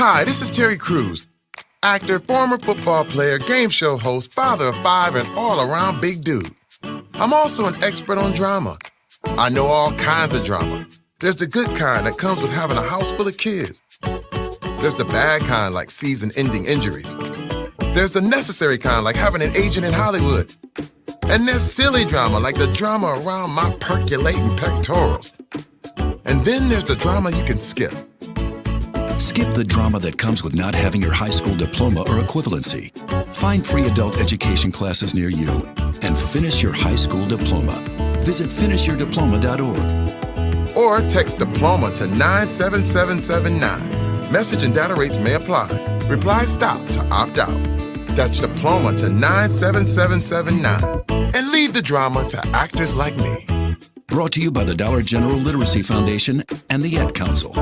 Hi, this is Terry Crews, actor, former football player, game show host, father of 5, and all-around big dude. I'm also an expert on drama. I know all kinds of drama. There's the good kind that comes with having a house full of kids. There's the bad kind like season-ending injuries. There's the necessary kind like having an agent in Hollywood. And there's silly drama like the drama around my percolating pectorals. And then there's the drama you can skip. Skip the drama that comes with not having your high school diploma or equivalency. Find free adult education classes near you and finish your high school diploma. Visit finishyourdiploma.org. Or text diploma to 97779. Message and data rates may apply. Reply STOP to opt out. That's diploma to 97779. And leave the drama to actors like me. Brought to you by the Dollar General Literacy Foundation and the Ad Council.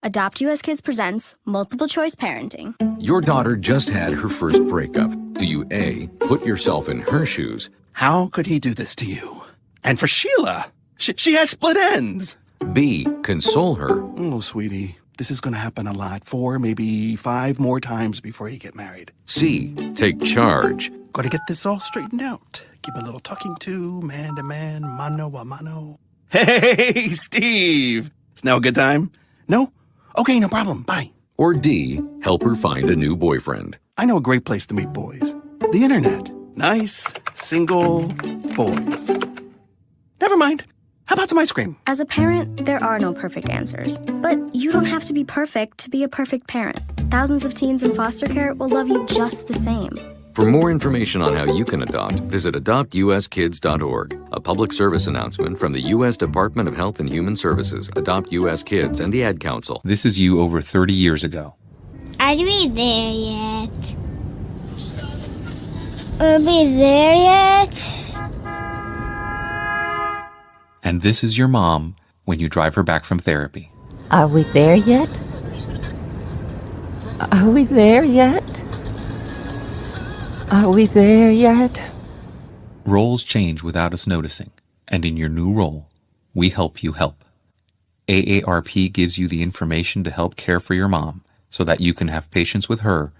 Adopt US Kids presents Multiple Choice Parenting. Your daughter just had her first breakup. Do you A, put yourself in her shoes? How could he do this to you? And for Sheila, she has split ends. B, console her? Oh, sweetie, this is going to happen a lot. 4, maybe 5 more times before you get married. C, take charge? Got to get this all straightened out. Give a little talking to, man to man, mano a mano. Hey, Steve! Is now a good time? No? Okay, no problem. Bye. Or D, help her find a new boyfriend? I know a great place to meet boys. The internet. Nice, single boys. Never mind. How about some ice cream? As a parent, there are no perfect answers. But you don't have to be perfect to be a perfect parent. Thousands of teens in foster care will love you just the same. For more information on how you can adopt, visit adoptuskids.org. A public service announcement from the U.S. Department of Health and Human Services, Adopt U.S. Kids, and the Ad Council. This is you over 30 years ago. Are we there yet? Are we there yet? And this is your mom when you drive her back from therapy. Are we there yet? Are we there yet? Are we there yet? Roles change without us noticing, and in your new role, we help you help. AARP gives you the information to help care for your mom so that you can have patience with her,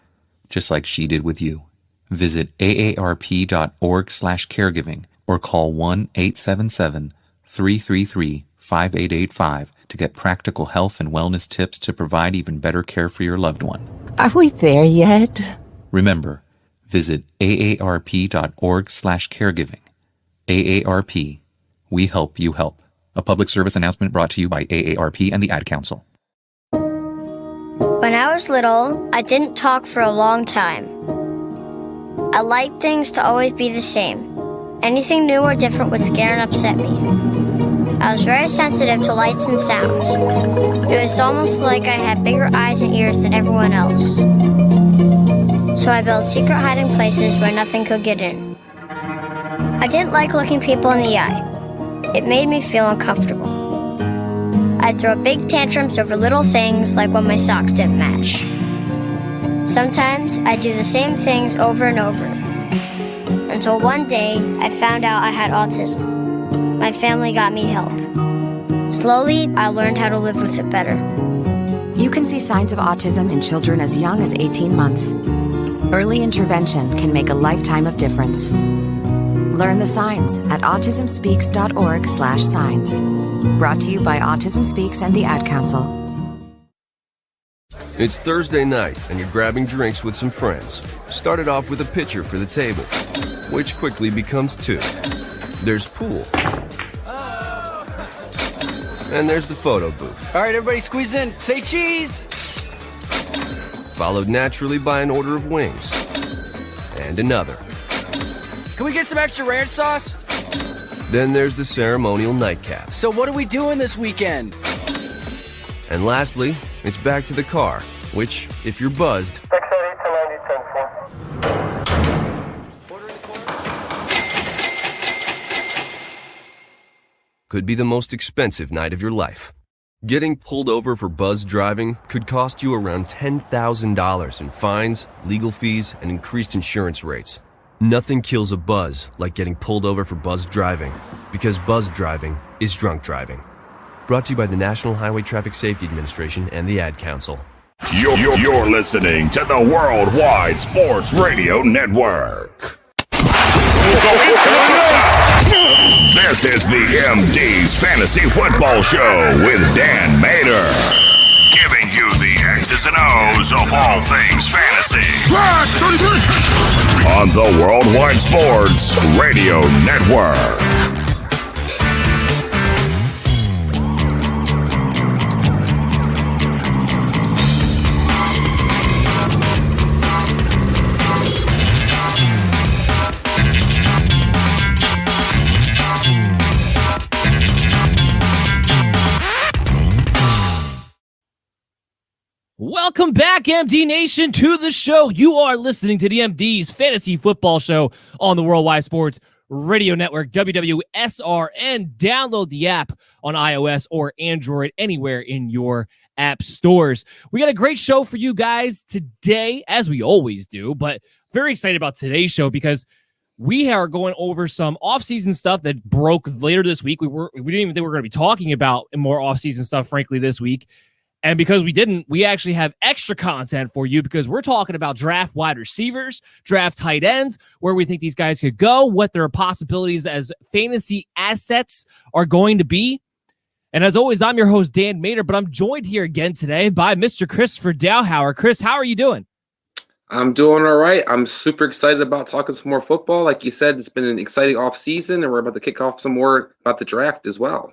just like she did with you. Visit aarp.org/caregiving or call 1-877-333-5885 to get practical health and wellness tips to provide even better care for your loved one. Are we there yet? Remember, visit aarp.org/caregiving. AARP, we help you help. A public service announcement brought to you by AARP and the Ad Council. When I was little, I didn't talk for a long time. I liked things to always be the same. Anything new or different would scare and upset me. I was very sensitive to lights and sounds. It was almost like I had bigger eyes and ears than everyone else. So I built secret hiding places where nothing could get in. I didn't like looking people in the eye. It made me feel uncomfortable. I'd throw big tantrums over little things like when my socks didn't match. Sometimes I'd do the same things over and over. Until one day, I found out I had autism. My family got me help. Slowly, I learned how to live with it better. You can see signs of autism in children as young as 18 months. Early intervention can make a lifetime of difference. Learn the signs at autismspeaks.org/signs. Brought to you by Autism Speaks and the Ad Council. It's Thursday night, and you're grabbing drinks with some friends. Started off with a pitcher for the table, which quickly becomes 2. There's pool. And there's the photo booth. All right, everybody squeeze in. Say cheese! Followed naturally by an order of wings. And another. Can we get some extra ranch sauce? Then there's the ceremonial nightcap. So what are we doing this weekend? And lastly, it's back to the car, which, if you're buzzed, could be the most expensive night of your life. Getting pulled over for buzz driving could cost you around $10,000 in fines, legal fees, and increased insurance rates. Nothing kills a buzz like getting pulled over for buzz driving, because buzz driving is drunk driving. Brought to you by the National Highway Traffic Safety Administration and the Ad Council. You're listening to the Worldwide Sports Radio Network. This is the MD's Fantasy Football Show with Dan Mader, giving you the X's and O's of all things fantasy on the Worldwide Sports Radio Network. Welcome back, MD Nation, to the show. You are listening to the MD's Fantasy Football Show on the Worldwide Sports Radio Network, WWSRN. Download the app on iOS or Android, anywhere in your app stores. We got a great show for you guys today, as we always do, but very excited about today's show because we are going over some off-season stuff that broke later this week. We didn't even think we were going to be talking about more off-season stuff, frankly, this week. And because we didn't, we actually have extra content for you because we're talking about draft wide receivers, draft tight ends, where we think these guys could go, what their possibilities as fantasy assets are going to be. And as always, I'm your host, Dan Mader, but I'm joined here again today by Mr. Christopher Dowhauer. Chris, how are you doing? I'm doing all right. I'm super excited about talking some more football. Like you said, it's been an exciting offseason, and we're about to kick off some more about the draft as well.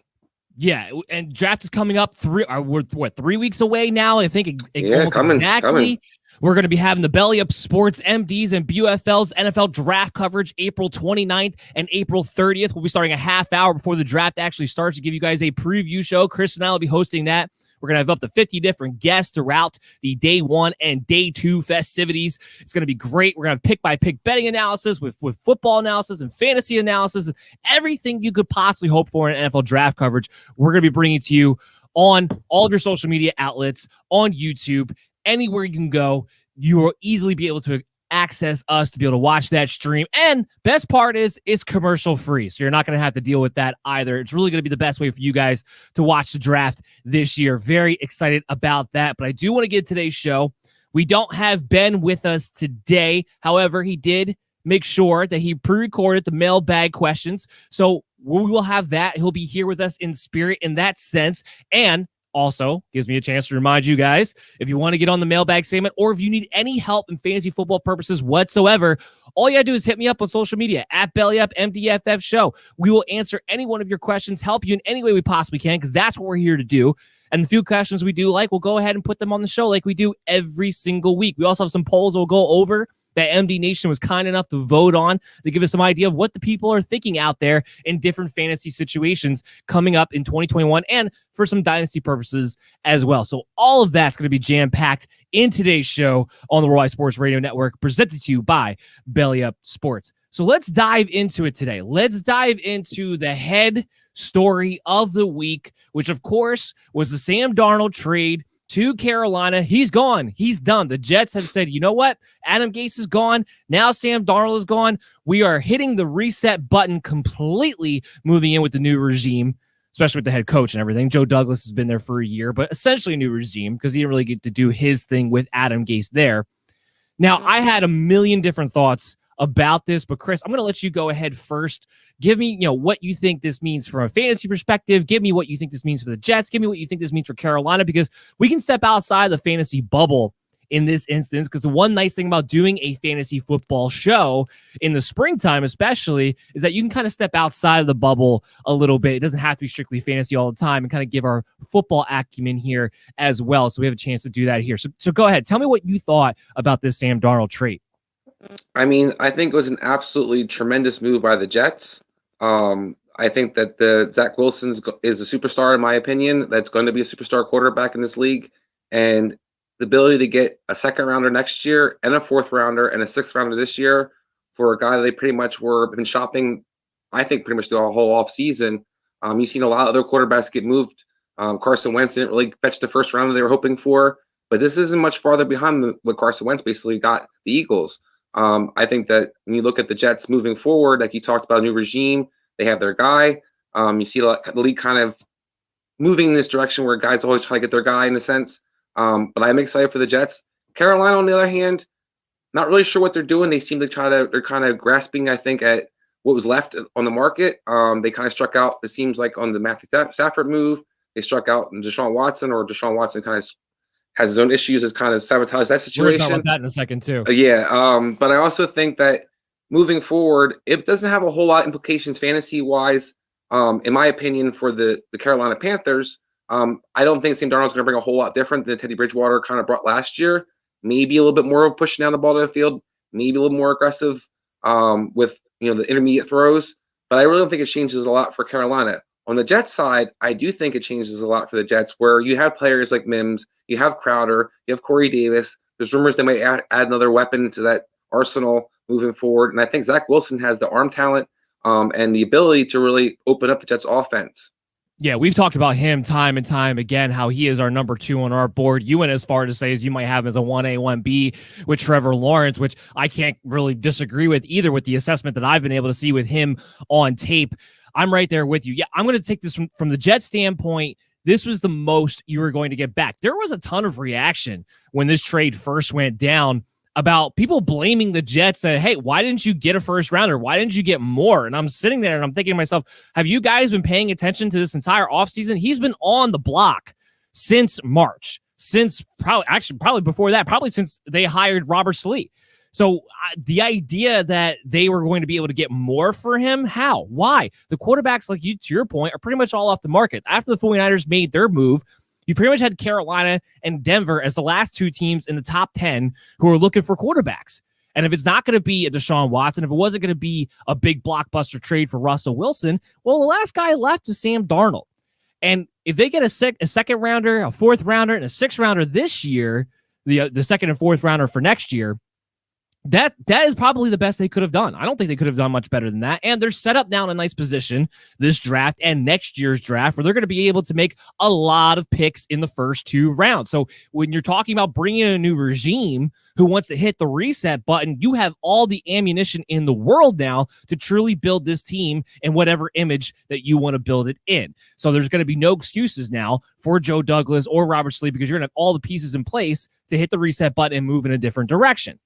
Yeah, and draft is coming up. We're 3 weeks away now. I think almost exactly. Coming. We're going to be having the Belly Up Sports MDs and BUFL's NFL draft coverage April 29th and April 30th. We'll be starting a half hour before the draft actually starts to give you guys a preview show. Chris and I will be hosting that. We're going to have up to 50 different guests throughout the day 1 and day 2 festivities. It's going to be great. We're going to have pick-by-pick betting analysis with football analysis and fantasy analysis, everything you could possibly hope for in NFL draft coverage. We're going to be bringing it to you on all of your social media outlets, on YouTube, anywhere you can go. You will easily be able to access us to be able to watch that stream. And best part is it's commercial free. So you're not going to have to deal with that either. It's really going to be the best way for you guys to watch the draft this year. Very excited about that. But I do want to get today's show. We don't have Ben with us today. However, he did make sure that he pre-recorded the mailbag questions. So we will have that. He'll be here with us in spirit in that sense. And also gives me a chance to remind you guys, if you want to get on the mailbag segment or if you need any help in fantasy football purposes whatsoever, all you got to do is hit me up on social media at BellyUpMDFF Show. We will answer any one of your questions, help you in any way we possibly can, because that's what we're here to do. And the few questions we do like, we'll go ahead and put them on the show like we do every single week. We also have some polls we'll go over that MD Nation was kind enough to vote on to give us some idea of what the people are thinking out there in different fantasy situations coming up in 2021 and for some dynasty purposes as well. So all of that's going to be jam-packed in today's show on the Worldwide Sports Radio Network, presented to you by Belly Up Sports. So let's dive into it today. Let's dive into the head story of the week, which of course was the Sam Darnold trade to Carolina. He's gone. He's done. The Jets have said, you know what? Adam Gase is gone. Now Sam Darnold is gone. We are hitting the reset button completely, moving in with the new regime, especially with the head coach and everything. Joe Douglas has been there for a year, but essentially a new regime because he didn't really get to do his thing with Adam Gase there. Now, I had a million different thoughts about this, but Chris, I'm going to let you go ahead first. Give me, what you think this means from a fantasy perspective. Give me what you think this means for the Jets. Give me what you think this means for Carolina, because we can step outside the fantasy bubble in this instance, because the one nice thing about doing a fantasy football show in the springtime especially is that you can kind of step outside of the bubble a little bit. It doesn't have to be strictly fantasy all the time, and kind of give our football acumen here as well. So we have a chance to do that here. So go ahead. Tell me what you thought about this Sam Darnold trade. I mean, I think it was an absolutely tremendous move by the Jets. I think that the Zach Wilson is a superstar, in my opinion. That's going to be a superstar quarterback in this league. And the ability to get a second rounder next year and a fourth rounder and a sixth rounder this year for a guy that they pretty much been shopping, I think, pretty much through a whole off season. You've seen a lot of other quarterbacks get moved. Carson Wentz didn't really fetch the first rounder they were hoping for, but this isn't much farther behind than what Carson Wentz basically got the Eagles. I think that when you look at the Jets moving forward, like you talked about, a new regime, they have their guy. You see the league kind of moving in this direction where guys always try to get their guy in a sense. But I'm excited for the Jets. Carolina, on the other hand, not really sure what they're doing. They seem to they're kind of grasping, I think, at what was left on the market. They kind of struck out, it seems like, on the Matthew Stafford move. They struck out in DeShaun Watson, or DeShaun Watson kind of has his own issues, has kind of sabotaged that situation. We're going to talk about that in a second, too. But I also think that moving forward, it doesn't have a whole lot of implications fantasy-wise, in my opinion, for the Carolina Panthers. I don't think Sam Darnold's going to bring a whole lot different than Teddy Bridgewater kind of brought last year. Maybe a little bit more of pushing down the ball to the field, maybe a little more aggressive with the intermediate throws. But I really don't think it changes a lot for Carolina. On the Jets side, I do think it changes a lot for the Jets, where you have players like Mims, you have Crowder, you have Corey Davis. There's rumors they might add another weapon to that arsenal moving forward. And I think Zach Wilson has the arm talent and the ability to really open up the Jets' offense. Yeah, we've talked about him time and time again, how he is our number 2 on our board. You went as far to say as you might have him as a 1A, 1B with Trevor Lawrence, which I can't really disagree with either with the assessment that I've been able to see with him on tape. I'm right there with you. Yeah, I'm going to take this from the Jets standpoint. This was the most you were going to get back. There was a ton of reaction when this trade first went down about people blaming the Jets that, hey, why didn't you get a first rounder? Why didn't you get more? And I'm sitting there and I'm thinking to myself, have you guys been paying attention to this entire offseason? He's been on the block since March, since probably before that, probably since they hired Robert Saleh. So the idea that they were going to be able to get more for him, how? Why? The quarterbacks, like you, to your point, are pretty much all off the market. After the 49ers made their move, you pretty much had Carolina and Denver as the last 2 teams in the top 10 who are looking for quarterbacks. And if it's not going to be a DeShaun Watson, if it wasn't going to be a big blockbuster trade for Russell Wilson, well, the last guy left is Sam Darnold. And if they get a second rounder, a 4th rounder, and a 6th rounder this year, the second and 4th rounder for next year, that is probably the best they could have done. I don't think they could have done much better than that. And they're set up now in a nice position this draft and next year's draft where they're going to be able to make a lot of picks in the first 2 rounds. So when you're talking about bringing in a new regime who wants to hit the reset button, you have all the ammunition in the world now to truly build this team in whatever image that you want to build it in. So there's going to be no excuses now for Joe Douglas or Robert Saleh because you're going to have all the pieces in place to hit the reset button and move in a different direction.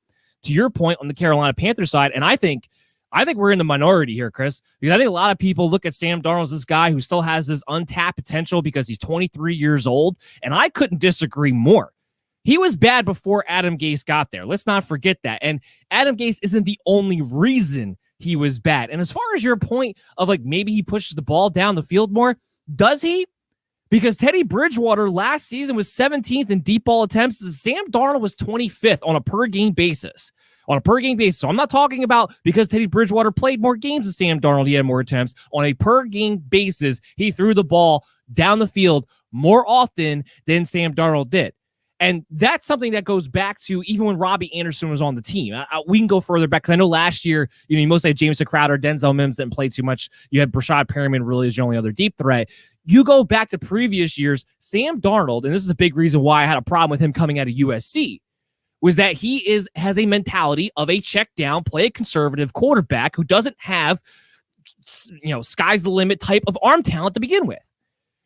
To your point on the Carolina Panthers side, and I think we're in the minority here, Chris, because I think a lot of people look at Sam Darnold as this guy who still has this untapped potential because he's 23 years old, and I couldn't disagree more. He was bad before Adam Gase got there. Let's not forget that. And Adam Gase isn't the only reason he was bad. And as far as your point of like maybe he pushes the ball down the field more, does he? Because Teddy Bridgewater last season was 17th in deep ball attempts. Sam Darnold was 25th on a per-game basis. So I'm not talking about because Teddy Bridgewater played more games than Sam Darnold, he had more attempts. On a per-game basis, he threw the ball down the field more often than Sam Darnold did. And that's something that goes back to even when Robbie Anderson was on the team. We can go further back because I know last year, you mostly had Jameson Crowder, Denzel Mims didn't play too much. You had Brashad Perriman really as your only other deep threat. You go back to previous years, Sam Darnold, and this is a big reason why I had a problem with him coming out of USC, was that he has a mentality of a check down, play a conservative quarterback who doesn't have, sky's the limit type of arm talent to begin with.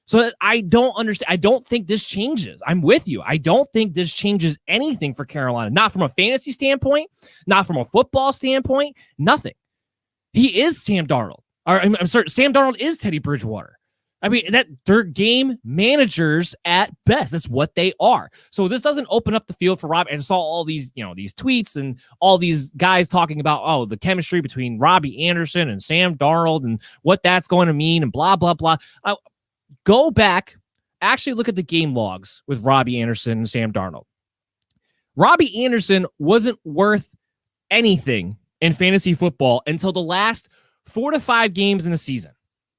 So I don't understand. I don't think this changes. I'm with you. I don't think this changes anything for Carolina. Not from a fantasy standpoint, not from a football standpoint, nothing. He is Sam Darnold. I'm sorry, Sam Darnold is Teddy Bridgewater. I mean, they're game managers at best. That's what they are. So this doesn't open up the field for Rob. And I saw all these, these tweets and all these guys talking about, the chemistry between Robbie Anderson and Sam Darnold and what that's going to mean and blah, blah, blah. Go back, actually look at the game logs with Robbie Anderson and Sam Darnold. Robbie Anderson wasn't worth anything in fantasy football until the last 4 to 5 games in the season.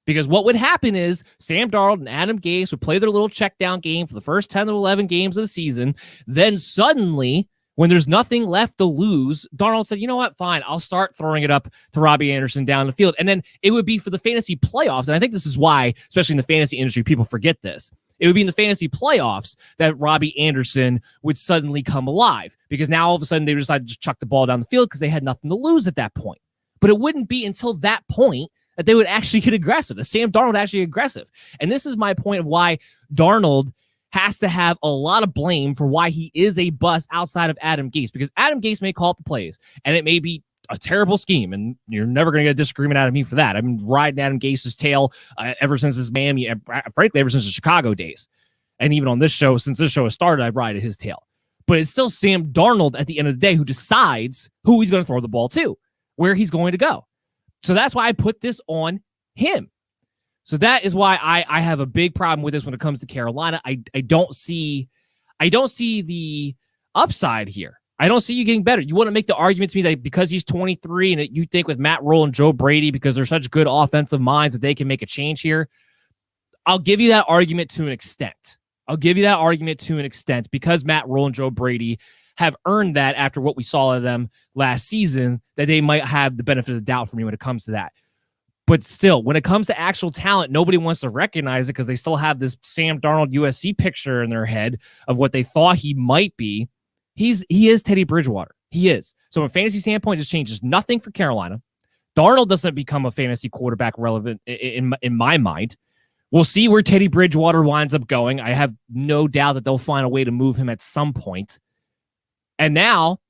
Because what would happen is Sam Darnold and Adam Gase would play their little check down game for the first 10 to 11 games of the season. Then suddenly, when there's nothing left to lose, Darnold said, you know what, fine, I'll start throwing it up to Robbie Anderson down the field. And then it would be for the fantasy playoffs. And I think this is why, especially in the fantasy industry, people forget this. It would be in the fantasy playoffs that Robbie Anderson would suddenly come alive. Because now all of a sudden they decided to just chuck the ball down the field because they had nothing to lose at that point. But it wouldn't be until that point that they would actually get aggressive, that Sam Darnold actually aggressive. And this is my point of why Darnold has to have a lot of blame for why he is a bust outside of Adam Gase, because Adam Gase may call up the plays, and it may be a terrible scheme, and you're never going to get a disagreement out of me for that. I've been riding Adam Gase's tail ever since his Miami, frankly, ever since the Chicago days. And even on this show, since this show has started, I've ridden his tail. But it's still Sam Darnold at the end of the day who decides who he's going to throw the ball to, where he's going to go. So that's why I put this on him. So that is why I have a big problem with this when it comes to Carolina. I don't see the upside here. I don't see you getting better. You want to make the argument to me that because he's 23 and that you think with Matt Rule and Joe Brady, because they're such good offensive minds, that they can make a change here. I'll give you that argument to an extent. Because Matt Rule and Joe Brady have earned that after what we saw of them last season, that they might have the benefit of the doubt for me when it comes to that. But still, when it comes to actual talent, nobody wants to recognize it because they still have this Sam Darnold USC picture in their head of what they thought he might be. He is Teddy Bridgewater. He is. So from a fantasy standpoint, it just changes nothing for Carolina. Darnold doesn't become a fantasy quarterback relevant in my mind. We'll see where Teddy Bridgewater winds up going. I have no doubt that they'll find a way to move him at some point. And now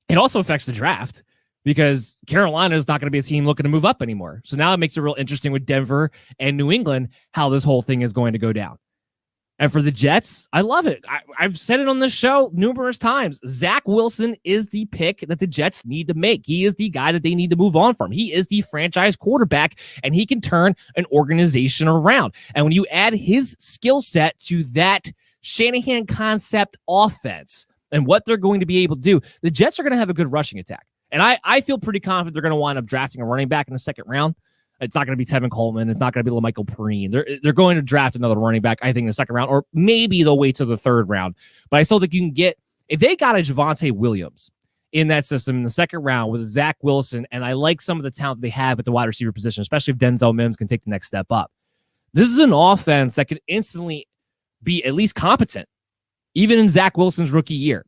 it also affects the draft because Carolina is not going to be a team looking to move up anymore. So now it makes it real interesting with Denver and New England, how this whole thing is going to go down. And for the Jets, I love it. I've said it on this show numerous times. Zach Wilson is the pick that the Jets need to make. He is the guy that they need to move on from. He is the franchise quarterback, and he can turn an organization around. And when you add his skill set to that Shanahan concept offense and what they're going to be able to do, the Jets are going to have a good rushing attack. And I feel pretty confident they're going to wind up drafting a running back in the second round. It's not going to be Tevin Coleman. It's not going to be LaMichael Perine. They're going to draft another running back, I think, in the second round, or maybe they'll wait till the third round. But I still think you can get, if they got a Javonte Williams in that system in the second round with Zach Wilson, and I like some of the talent they have at the wide receiver position, especially if Denzel Mims can take the next step up. This is an offense that could instantly be at least competent, even in Zach Wilson's rookie year.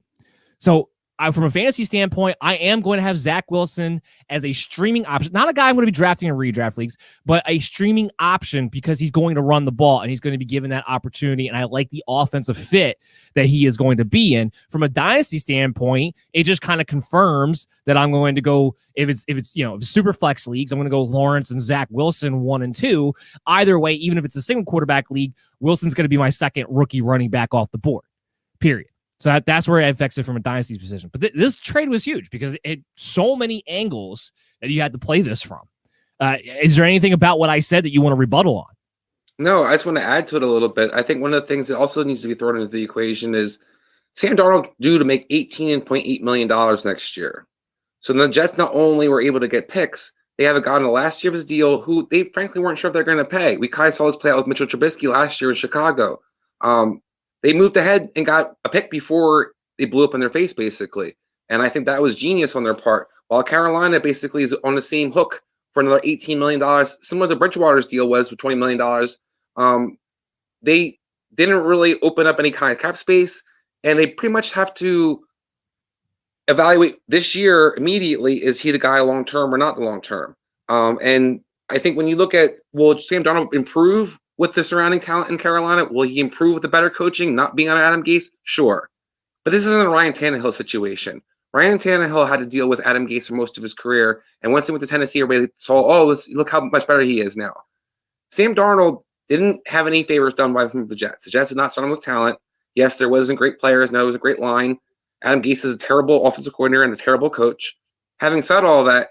So from a fantasy standpoint, I am going to have Zach Wilson as a streaming option. Not a guy I'm going to be drafting in redraft leagues, but a streaming option because he's going to run the ball and he's going to be given that opportunity. And I like the offensive fit that he is going to be in. From a dynasty standpoint, it just kind of confirms that I'm going to go, if it's super flex leagues, I'm going to go Lawrence and Zach Wilson 1 and 2. Either way, even if it's a single quarterback league, Wilson's going to be my second rookie running back off the board, period. So that's where it affects it from a dynasty position. But this trade was huge because it had so many angles that you had to play this from. Is there anything about what I said that you want to rebuttal on? No, I just want to add to it a little bit. I think one of the things that also needs to be thrown into the equation is Sam Darnold due to make $18.8 million next year. So the Jets not only were able to get picks, they have a guy in the last year of his deal who they frankly weren't sure if they're going to pay. We kind of saw this play out with Mitchell Trubisky last year in Chicago. They moved ahead and got a pick before they blew up in their face, basically. And I think that was genius on their part. While Carolina basically is on the same hook for another $18 million, similar to Bridgewater's deal was with $20 million. They didn't really open up any kind of cap space, and they pretty much have to evaluate this year immediately, is he the guy long-term or not the long-term? And I think when you look at, will Sam Darnold improve with the surrounding talent in Carolina? Will he improve with the better coaching, not being on Adam Gase? Sure. But this isn't a Ryan Tannehill situation. Ryan Tannehill had to deal with Adam Gase for most of his career, and once he went to Tennessee, everybody saw, look how much better he is now. Sam Darnold didn't have any favors done by the Jets. The Jets did not start him with talent. Yes, there wasn't great players. No, it was a great line. Adam Gase is a terrible offensive coordinator and a terrible coach. Having said all that,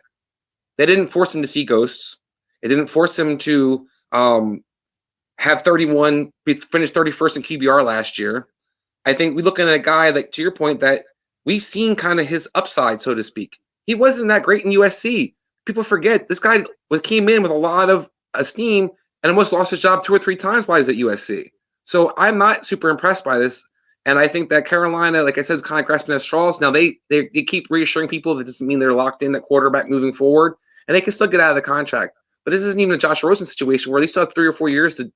they didn't force him to see ghosts. It didn't force him to have 31, finish 31st in QBR last year. I think we look at a guy that, to your point, that we've seen kind of his upside, so to speak. He wasn't that great in USC. People forget this guy came in with a lot of esteem and almost lost his job 2 or 3 times while he's at USC. So I'm not super impressed by this. And I think that Carolina, like I said, is kind of grasping at straws. Now they keep reassuring people that doesn't mean they're locked in at quarterback moving forward, and they can still get out of the contract. But this isn't even a Josh Rosen situation where they still have 3 or 4 years to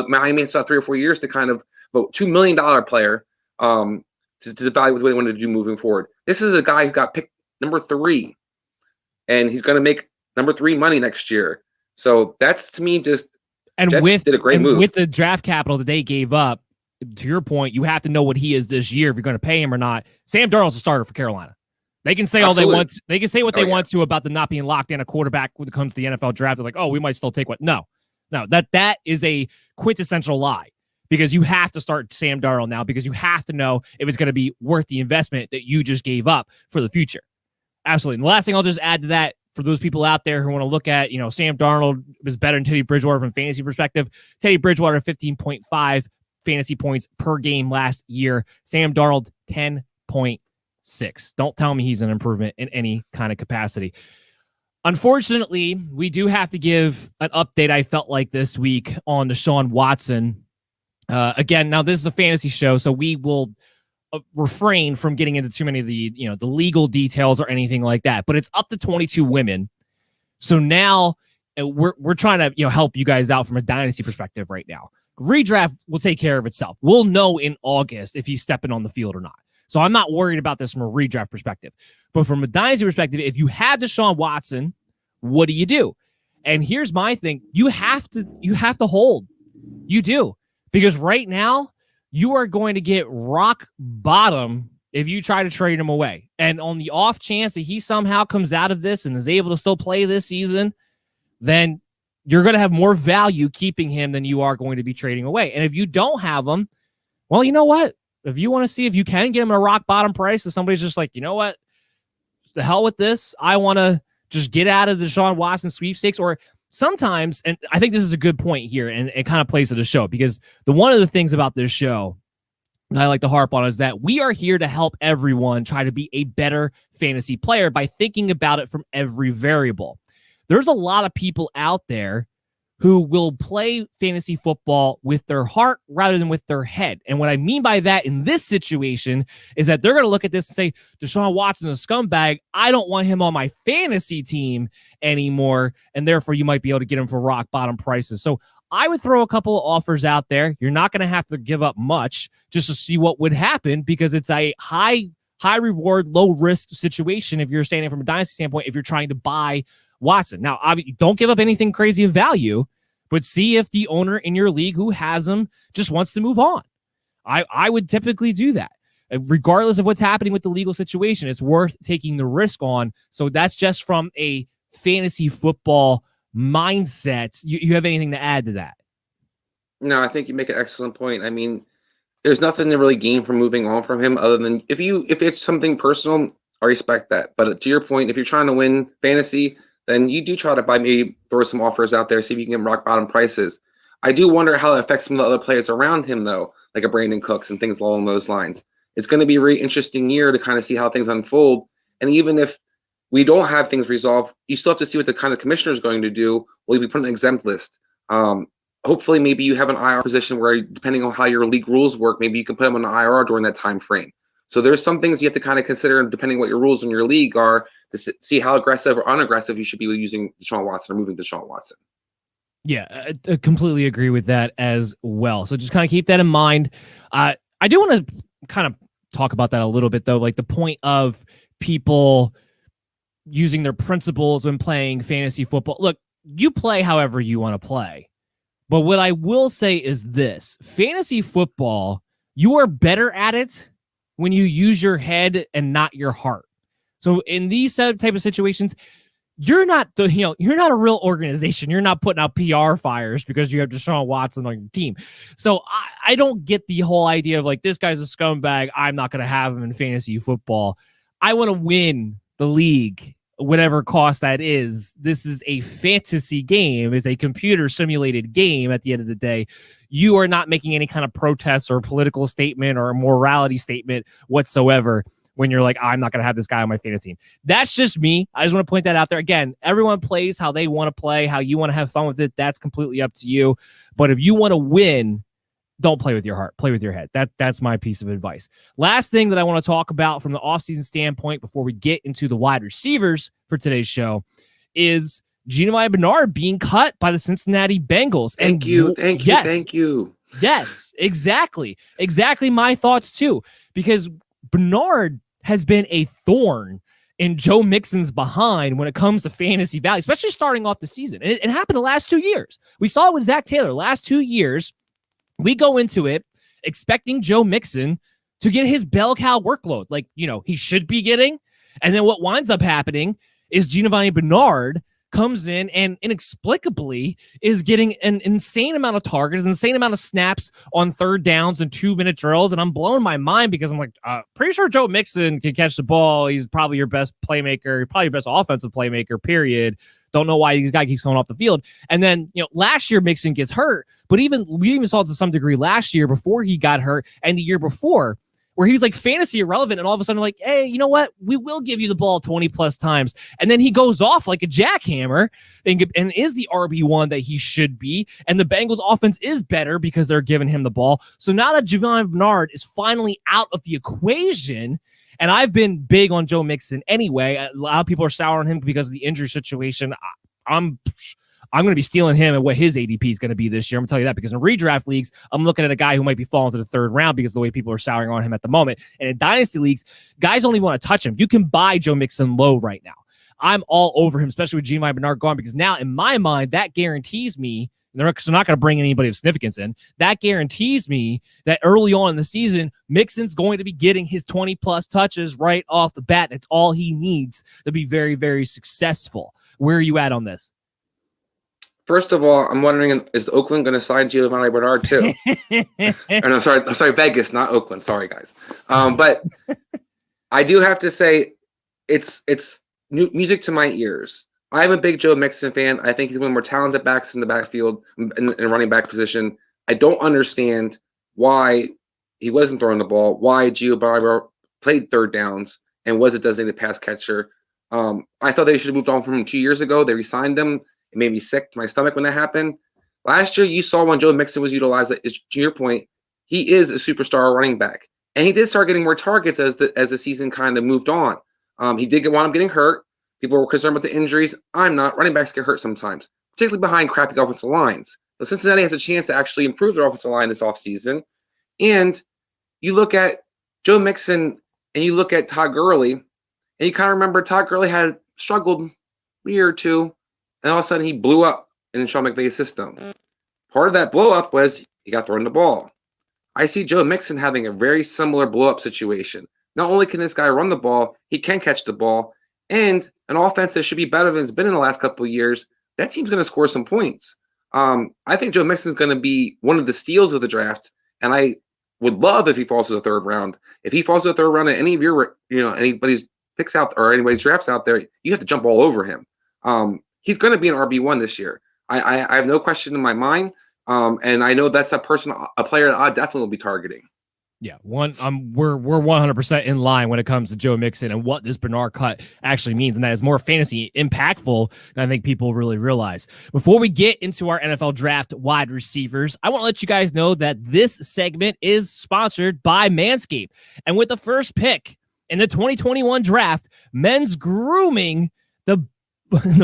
Miami still have 3 or 4 years to kind of vote $2 million player to evaluate what they want to do moving forward. This is a guy who got picked number 3, and he's going to make number 3 money next year. So that's, to me, just Jets did a great move with the draft capital that they gave up. to your point, you have to know what he is this year if you're going to pay him or not. Sam Darnold's a starter for Carolina. They can say all they want. They can say what they want to about the not being locked in a quarterback when it comes to the NFL draft. They're like, oh, we might still take what? No, that is a quintessential lie, because you have to start Sam Darnold now, because you have to know if it's going to be worth the investment that you just gave up for the future. Absolutely. And the last thing I'll just add to that, for those people out there who want to look at, Sam Darnold was better than Teddy Bridgewater from fantasy perspective. Teddy Bridgewater 15.5 fantasy points per game last year. Sam Darnold 10.6. Don't tell me he's an improvement in any kind of capacity. Unfortunately, we do have to give an update, I felt like, this week on DeShaun Watson. Again, now this is a fantasy show, so we will refrain from getting into too many of the legal details or anything like that. But it's up to 22 women. So now we're trying to help you guys out from a dynasty perspective right now. Redraft will take care of itself. We'll know in August if he's stepping on the field or not. So I'm not worried about this from a redraft perspective. But from a dynasty perspective, if you have DeShaun Watson, what do? And here's my thing. You have to hold. You do. Because right now, you are going to get rock bottom if you try to trade him away. And on the off chance that he somehow comes out of this and is able to still play this season, then you're going to have more value keeping him than you are going to be trading away. And if you don't have him, well, you know what? If you want to see if you can get him at a rock bottom price, if somebody's just like, you know what? The hell with this. I want to just get out of the DeShaun Watson sweepstakes. Or sometimes, and I think this is a good point here, and it kind of plays to the show, because one of the things about this show that I like to harp on is that we are here to help everyone try to be a better fantasy player by thinking about it from every variable. There's a lot of people out there who will play fantasy football with their heart rather than with their head. And what I mean by that in this situation is that they're going to look at this and say, DeShaun Watson is a scumbag. I don't want him on my fantasy team anymore. And therefore, you might be able to get him for rock bottom prices. So I would throw a couple of offers out there. You're not going to have to give up much just to see what would happen, because it's a high reward, low risk situation if you're standing from a dynasty standpoint, if you're trying to buy Watson. Now, obviously, don't give up anything crazy of value, but see if the owner in your league who has him just wants to move on. I would typically do that. Regardless of what's happening with the legal situation, it's worth taking the risk on. So that's just from a fantasy football mindset. You have anything to add to that? No, I think you make an excellent point. I mean, there's nothing to really gain from moving on from him other than if it's something personal, I respect that. But to your point, if you're trying to win fantasy, then you do try to maybe throw some offers out there, see if you can get rock bottom prices. I do wonder how it affects some of the other players around him, though, like a Brandon Cooks and things along those lines. It's going to be a really interesting year to kind of see how things unfold. And even if we don't have things resolved, you still have to see what the kind of commissioner is going to do. Will he be put on an exempt list? Hopefully, maybe you have an IR position where, depending on how your league rules work, maybe you can put him on an IR during that time frame. So there's some things you have to kind of consider, depending what your rules in your league are, to see how aggressive or unaggressive you should be with using DeShaun Watson or moving DeShaun Watson. Yeah, I completely agree with that as well. So just kind of keep that in mind. I do want to kind of talk about that a little bit, though, like the point of people using their principles when playing fantasy football. Look, you play however you want to play. But what I will say is this: fantasy football, you are better at it when you use your head and not your heart. So in these type of situations, you're not a real organization. You're not putting out PR fires because you have DeShaun Watson on your team. So I don't get the whole idea of like, this guy's a scumbag, I'm not going to have him in fantasy football. I want to win the league, whatever cost that is. This is a fantasy game. It's a computer simulated game at the end of the day. You are not making any kind of protest or political statement or a morality statement whatsoever when you're like, I'm not going to have this guy on my fantasy team. That's just me. I just want to point that out there. Again, everyone plays how they want to play, how you want to have fun with it. That's completely up to you. But if you want to win, don't play with your heart. Play with your head. That's my piece of advice. Last thing that I want to talk about from the offseason standpoint before we get into the wide receivers for today's show is Giovani Bernard being cut by the Cincinnati Bengals. Thank you. Yes, exactly. Exactly my thoughts too. Because Bernard has been a thorn in Joe Mixon's behind when it comes to fantasy value, especially starting off the season. And it happened the last 2 years. We saw it with Zach Taylor. Last 2 years, we go into it expecting Joe Mixon to get his bell cow workload, like, he should be getting. And then what winds up happening is Giovani Bernard comes in and inexplicably is getting an insane amount of targets, an insane amount of snaps on third downs and 2-minute drills. And I'm blowing my mind because I'm like, pretty sure Joe Mixon can catch the ball. He's probably your best playmaker, probably your best offensive playmaker, period. Don't know why this guy keeps going off the field. And then, last year Mixon gets hurt, but we even saw it to some degree last year before he got hurt and the year before, where he was like fantasy irrelevant, and all of a sudden like, hey, you know what? We will give you the ball 20 plus times. And then he goes off like a jackhammer and is the RB1 that he should be. And the Bengals offense is better because they're giving him the ball. So now that Giovani Bernard is finally out of the equation, and I've been big on Joe Mixon anyway, a lot of people are sour on him because of the injury situation. I'm going to be stealing him and what his ADP is going to be this year. I'm going to tell you that, because in redraft leagues, I'm looking at a guy who might be falling to the third round because of the way people are souring on him at the moment. And in dynasty leagues, guys only want to touch him. You can buy Joe Mixon low right now. I'm all over him, especially with Giovani Bernard gone, because now in my mind, that guarantees me, and they're not going to bring anybody of significance in, that guarantees me that early on in the season, Mixon's going to be getting his 20 plus touches right off the bat. That's all he needs to be very, very successful. Where are you at on this? First of all, I'm wondering, is Oakland going to sign Giovani Bernard too? Or no, sorry, Vegas, not Oakland. Sorry, guys. But I do have to say, it's new music to my ears. I'm a big Joe Mixon fan. I think he's one of the more talented backs in the backfield in running back position. I don't understand why he wasn't throwing the ball, why Giovani played third downs and was a designated pass catcher. I thought they should have moved on from him 2 years ago. They re-signed him. It made me sick to my stomach when that happened. Last year, you saw when Joe Mixon was utilized, to your point, he is a superstar running back. And he did start getting more targets as the season kind of moved on. He did wind up getting hurt. People were concerned about the injuries. I'm not. Running backs get hurt sometimes, particularly behind crappy offensive lines. But Cincinnati has a chance to actually improve their offensive line this offseason. And you look at Joe Mixon and you look at Todd Gurley, and you kind of remember Todd Gurley had struggled a year or two, and all of a sudden he blew up in Sean McVay's system. Part of that blow up was he got thrown the ball. I see Joe Mixon having a very similar blow up situation. Not only can this guy run the ball, he can catch the ball, and an offense that should be better than it's been in the last couple of years, that team's going to score some points. I think Joe Mixon is going to be one of the steals of the draft, and I would love if he falls to the third round. If he falls to the third round at any of your, anybody's picks out or anybody's drafts out there, you have to jump all over him. He's going to be an RB1 this year. I have no question in my mind, and I know that's a player that I definitely will be targeting. Yeah, we're 100% in line when it comes to Joe Mixon and what this Bernard cut actually means, and that is more fantasy impactful than I think people really realize. Before we get into our NFL draft wide receivers, I want to let you guys know that this segment is sponsored by Manscaped. And with the first pick in the 2021 draft, men's grooming, the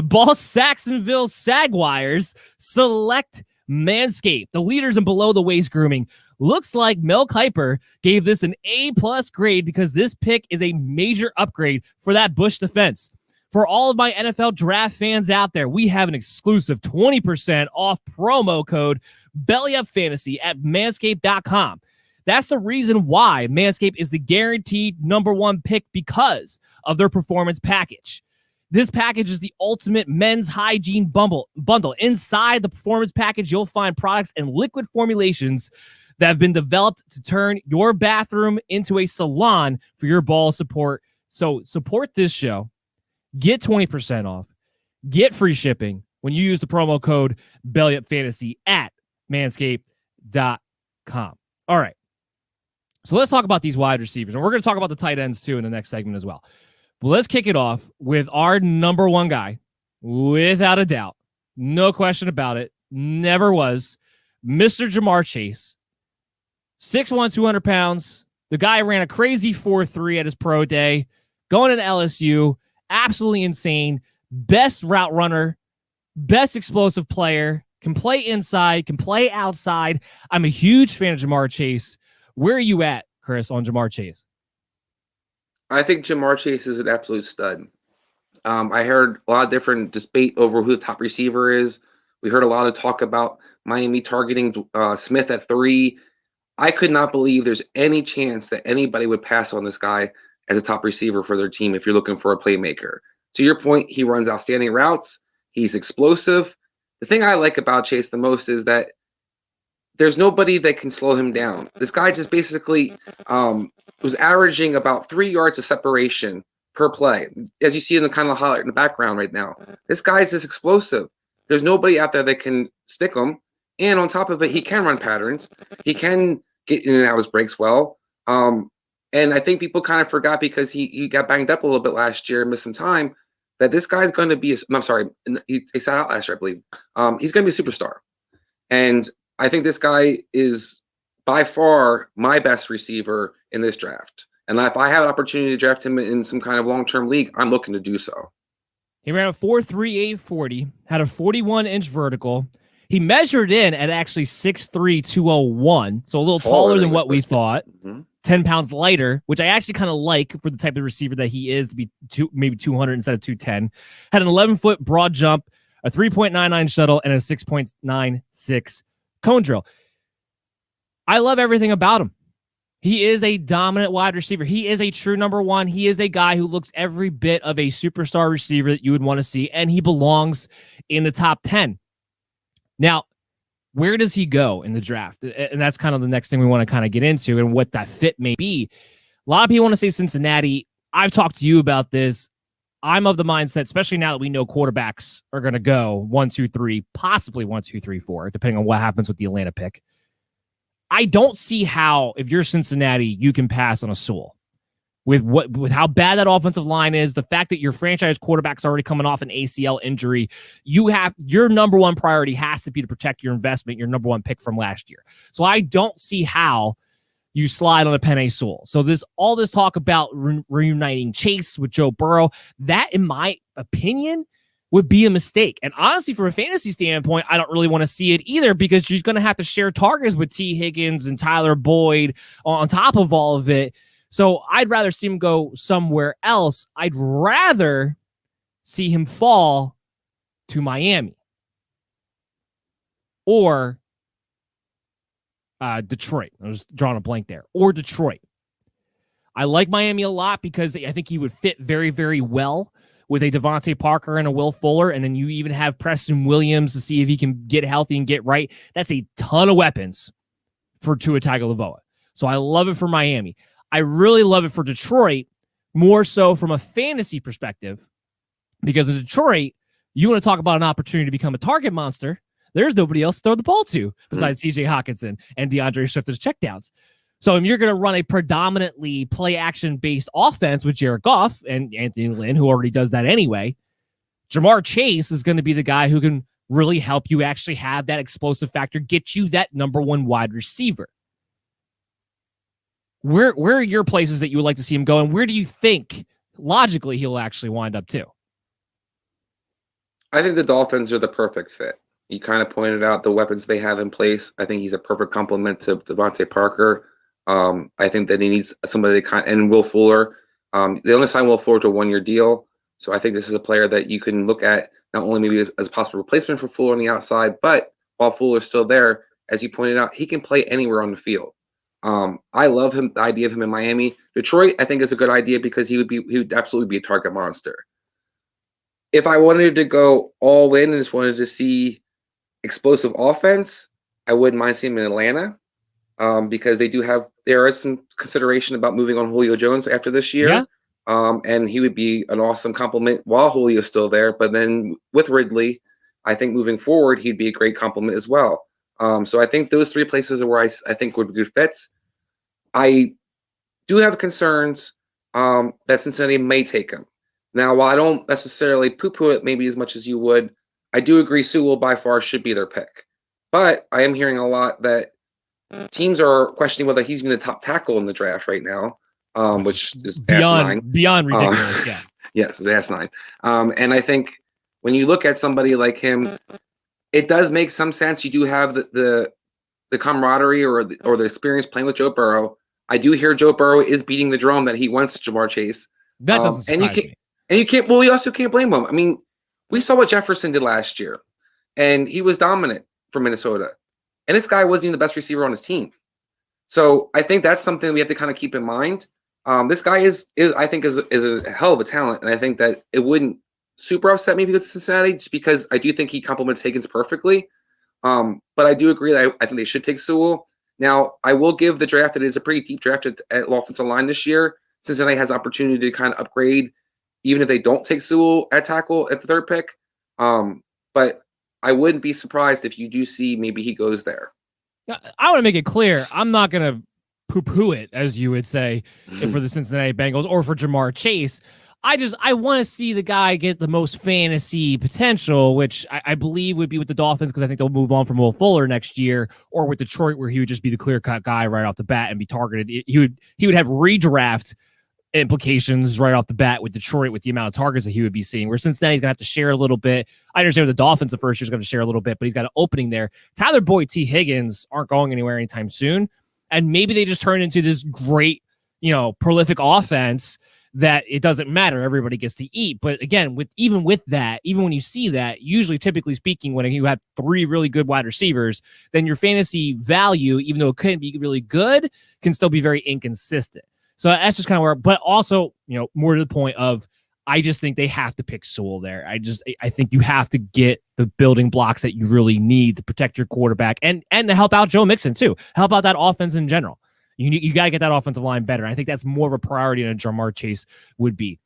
Ball Saxonville Sagwires select Manscaped, the leaders in below the waist grooming. Looks like Mel Kiper gave this an A+ grade because this pick is a major upgrade for that Bush defense. For all of my NFL draft fans out there, we have an exclusive 20% off promo code BellyUpFantasy at manscaped.com. That's the reason why Manscaped is the guaranteed #1 pick, because of their performance package. This package is the ultimate men's hygiene bundle. Inside the performance package, you'll find products and liquid formulations that have been developed to turn your bathroom into a salon for your ball support. So support this show. Get 20% off. Get free shipping when you use the promo code BellyUpFantasy at manscaped.com. All right. So let's talk about these wide receivers. And we're going to talk about the tight ends too in the next segment as well. But let's kick it off with our #1 guy, without a doubt. No question about it. Never was. Mr. Ja'Marr Chase. 6'1", 200 pounds. The guy ran a crazy 4.3 at his pro day. Going to LSU. Absolutely insane. Best route runner. Best explosive player. Can play inside. Can play outside. I'm a huge fan of Ja'Marr Chase. Where are you at, Chris, on Ja'Marr Chase? I think Ja'Marr Chase is an absolute stud. I heard a lot of different debate over who the top receiver is. We heard a lot of talk about Miami targeting Smith at 3. I could not believe there's any chance that anybody would pass on this guy as a top receiver for their team if you're looking for a playmaker. To your point, he runs outstanding routes. He's explosive. The thing I like about Chase the most is that there's nobody that can slow him down. This guy just basically was averaging about 3 yards of separation per play, as you see in the kind of highlight in the background right now. This guy's just explosive. There's nobody out there that can stick him. And on top of it, he can run patterns. He can get in and out of his breaks well. And I think people kind of forgot because he got banged up a little bit last year and missed some time, that this guy's going to be, I'm sorry, he sat out last year, I believe. He's going to be a superstar. And I think this guy is by far my best receiver in this draft. And if I have an opportunity to draft him in some kind of long-term league, I'm looking to do so. He ran a 4.38 40, had a 41-inch vertical. He measured in at actually 6'3", 201, so a little taller than what we thought. 10 pounds lighter, which I actually kind of like for the type of receiver that he is, to be maybe 200 instead of 210. Had an 11-foot broad jump, a 3.99 shuttle, and a 6.96 cone drill. I love everything about him. He is a dominant wide receiver. He is a true number one. He is a guy who looks every bit of a superstar receiver that you would want to see, and he belongs in the top 10. Now, where does he go in the draft? And that's kind of the next thing we want to kind of get into and what that fit may be. A lot of people want to say Cincinnati. I've talked to you about this. I'm of the mindset, especially now that we know quarterbacks are going to go 1, 2, 3, possibly 1, 2, 3, 4, depending on what happens with the Atlanta pick. I don't see how, if you're Cincinnati, you can pass on a Sewell. With how bad that offensive line is, the fact that your franchise quarterback's already coming off an ACL injury, your number one priority has to be to protect your investment, your number one pick from last year. So I don't see how you slide on a Penei Sewell. So all this talk about reuniting Chase with Joe Burrow, that, in my opinion, would be a mistake. And honestly, from a fantasy standpoint, I don't really want to see it either, because she's going to have to share targets with T. Higgins and Tyler Boyd on top of all of it. So I'd rather see him go somewhere else. I'd rather see him fall to Miami or Detroit. I was drawing a blank there. Or Detroit. I like Miami a lot because I think he would fit very, very well with a Devontae Parker and a Will Fuller, and then you even have Preston Williams to see if he can get healthy and get right. That's a ton of weapons for Tua Tagovailoa. So I love it for Miami. I really love it for Detroit, more so from a fantasy perspective, because in Detroit, you want to talk about an opportunity to become a target monster. There's nobody else to throw the ball to besides TJ Hawkinson and DeAndre Swift as checkdowns. So if you're going to run a predominantly play-action-based offense with Jared Goff and Anthony Lynn, who already does that anyway, Jamar Chase is going to be the guy who can really help you actually have that explosive factor, get you that number one wide receiver. Where are your places that you would like to see him go, and where do you think logically he'll actually wind up to? I think the Dolphins are the perfect fit. You kind of pointed out the weapons they have in place. I think he's a perfect complement to Devontae Parker. I think that he needs somebody and Will Fuller. They only signed Will Fuller to a 1-year deal, so I think this is a player that you can look at not only maybe as a possible replacement for Fuller on the outside, but while Fuller's still there, as you pointed out, he can play anywhere on the field. I love him. The idea of him in Miami. Detroit, I think, is a good idea because he would absolutely be a target monster. If I wanted to go all in and just wanted to see explosive offense, I wouldn't mind seeing him in Atlanta, because there is some consideration about moving on Julio Jones after this year. Yeah. And he would be an awesome complement while Julio's still there. But then with Ridley, I think moving forward, he'd be a great complement as well. So I think those three places are where I think would be good fits. I do have concerns that Cincinnati may take him. Now, while I don't necessarily poo-poo it maybe as much as you would, I do agree Sewell by far should be their pick. But I am hearing a lot that teams are questioning whether he's even the top tackle in the draft right now, which is beyond ridiculous. Yeah. Yes, it's asinine. And I think when you look at somebody like him, it does make some sense. You do have the camaraderie or the experience playing with Joe Burrow. I do hear Joe Burrow is beating the drum that he wants Jamar Chase. That doesn't surprise me. And you can't. Well, we also can't blame him. I mean, we saw what Jefferson did last year, and he was dominant for Minnesota. And this guy wasn't even the best receiver on his team. So I think that's something we have to kind of keep in mind. This guy is I think is a hell of a talent, and I think that it wouldn't super upset me if he goes to Cincinnati, just because I do think he complements Higgins perfectly. But I do agree that I think they should take Sewell. Now, I will give the draft that it is a pretty deep draft at offensive line this year. Cincinnati has opportunity to kind of upgrade, even if they don't take Sewell at tackle at the 3rd pick. But I wouldn't be surprised if you do see maybe he goes there. I want to make it clear, I'm not going to poo-poo it, as you would say, for the Cincinnati Bengals or for Jamar Chase. I want to see the guy get the most fantasy potential, which I believe would be with the Dolphins, because I think they'll move on from Will Fuller next year, or with Detroit, where he would just be the clear-cut guy right off the bat and be targeted. He would have redraft implications right off the bat with Detroit, with the amount of targets that he would be seeing, where Cincinnati's going to have to share a little bit. I understand with the Dolphins, the first year's going to share a little bit, but he's got an opening there. Tyler Boyd, T. Higgins aren't going anywhere anytime soon, and maybe they just turn into this great, prolific offense that it doesn't matter, everybody gets to eat. But again, even when you see that, usually, typically speaking, when you have 3 really good wide receivers, then your fantasy value, even though it couldn't be really good, can still be very inconsistent. So that's just kind of where, but also, more to the point of, I just think they have to pick Sewell there. I think you have to get the building blocks that you really need to protect your quarterback and to help out Joe Mixon too. Help out that offense in general. You got to get that offensive line better. I think that's more of a priority than a Jamar Chase would be.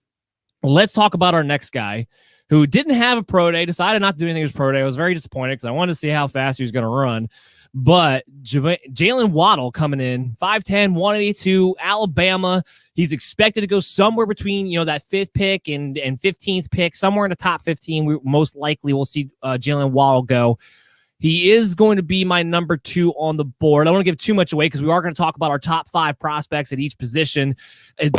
Let's talk about our next guy, who didn't have a pro day, decided not to do anything with his pro day. I was very disappointed because I wanted to see how fast he was going to run. But Jalen Waddle coming in, 5'10", 182, Alabama. He's expected to go somewhere between, that 5th pick and 15th pick, somewhere in the top 15. We most likely will see Jalen Waddle go. He is going to be my number 2 on the board. I don't want to give too much away, because we are going to talk about our top 5 prospects at each position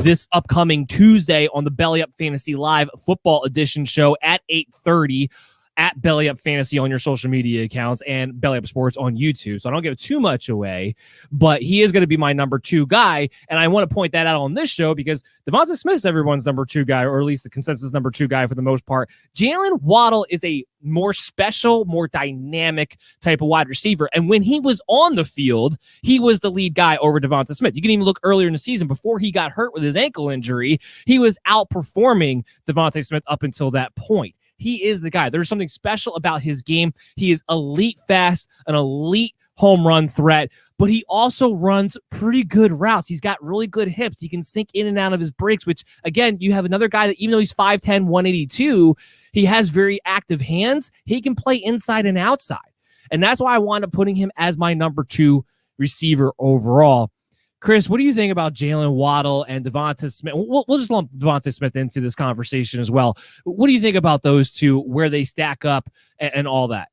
this upcoming Tuesday on the Belly Up Fantasy Live Football Edition show at 8:30 at Belly Up Fantasy on your social media accounts and Belly Up Sports on YouTube. So I don't give too much away, but he is going to be my number 2 guy. And I want to point that out on this show, because Devonta Smith's everyone's number 2 guy, or at least the consensus number 2 guy for the most part. Jalen Waddle is a more special, more dynamic type of wide receiver. And when he was on the field, he was the lead guy over Devonta Smith. You can even look earlier in the season, before he got hurt with his ankle injury, he was outperforming Devonta Smith up until that point. He is the guy. There's something special about his game. He is elite fast, an elite home run threat, but he also runs pretty good routes. He's got really good hips. He can sink in and out of his breaks, which, again, you have another guy that, even though he's 5'10", 182, he has very active hands. He can play inside and outside. And that's why I wound up putting him as my number 2 receiver overall. Chris, what do you think about Jalen Waddle and Devonta Smith? We'll just lump Devonta Smith into this conversation as well. What do you think about those two, where they stack up and all that?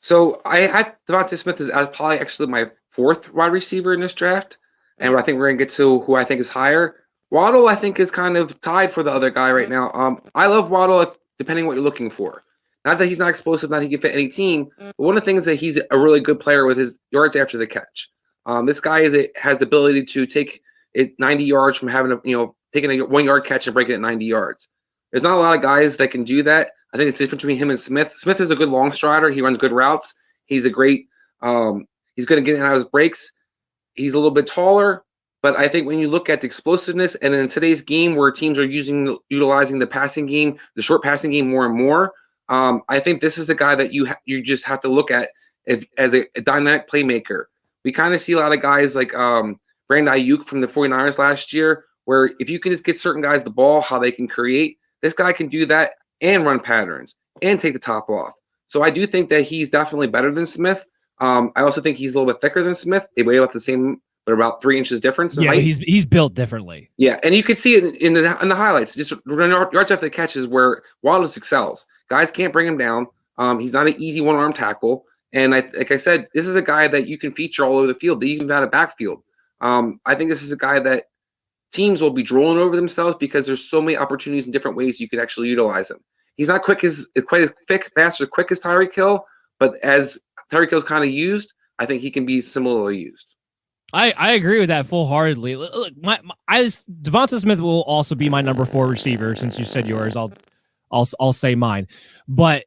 So I had Devonta Smith as probably actually my 4th wide receiver in this draft. And I think we're going to get to who I think is higher. Waddle, I think, is kind of tied for the other guy right now. I love Waddle, depending what you're looking for. Not that he's not explosive, not that he can fit any team, but one of the things that he's a really good player with his yards after the catch. This guy has the ability to take it 90 yards from having taking a 1-yard catch and breaking it 90 yards. There's not a lot of guys that can do that. I think it's different between him and Smith. Smith is a good long strider. He runs good routes. He's a great. He's going to get in and out of his breaks. He's a little bit taller, but I think when you look at the explosiveness, and in today's game where teams are utilizing the passing game, the short passing game more and more, I think this is a guy that you just have to look at as a dynamic playmaker. We kind of see a lot of guys like Brandon Ayuk from the 49ers last year, where if you can just get certain guys the ball, how they can create, this guy can do that and run patterns and take the top off. So I do think that he's definitely better than Smith. I also think he's a little bit thicker than Smith. They weigh about the same, but about 3 inches difference in height. He's built differently. Yeah, and you can see it in the highlights. Just yards after the catches where Waddle excels. Guys can't bring him down. He's not an easy one-arm tackle. And like I said, this is a guy that you can feature all over the field, even out of backfield. I think this is a guy that teams will be drooling over themselves, because there's so many opportunities in different ways you could actually utilize him. He's not quite as fast or quick as Tyreek Hill, but as Tyreek Hill's kind of used, I think he can be similarly used. I agree with that full-heartedly. Look, Devonta Smith will also be my number 4 receiver. Since you said yours, I'll say mine. But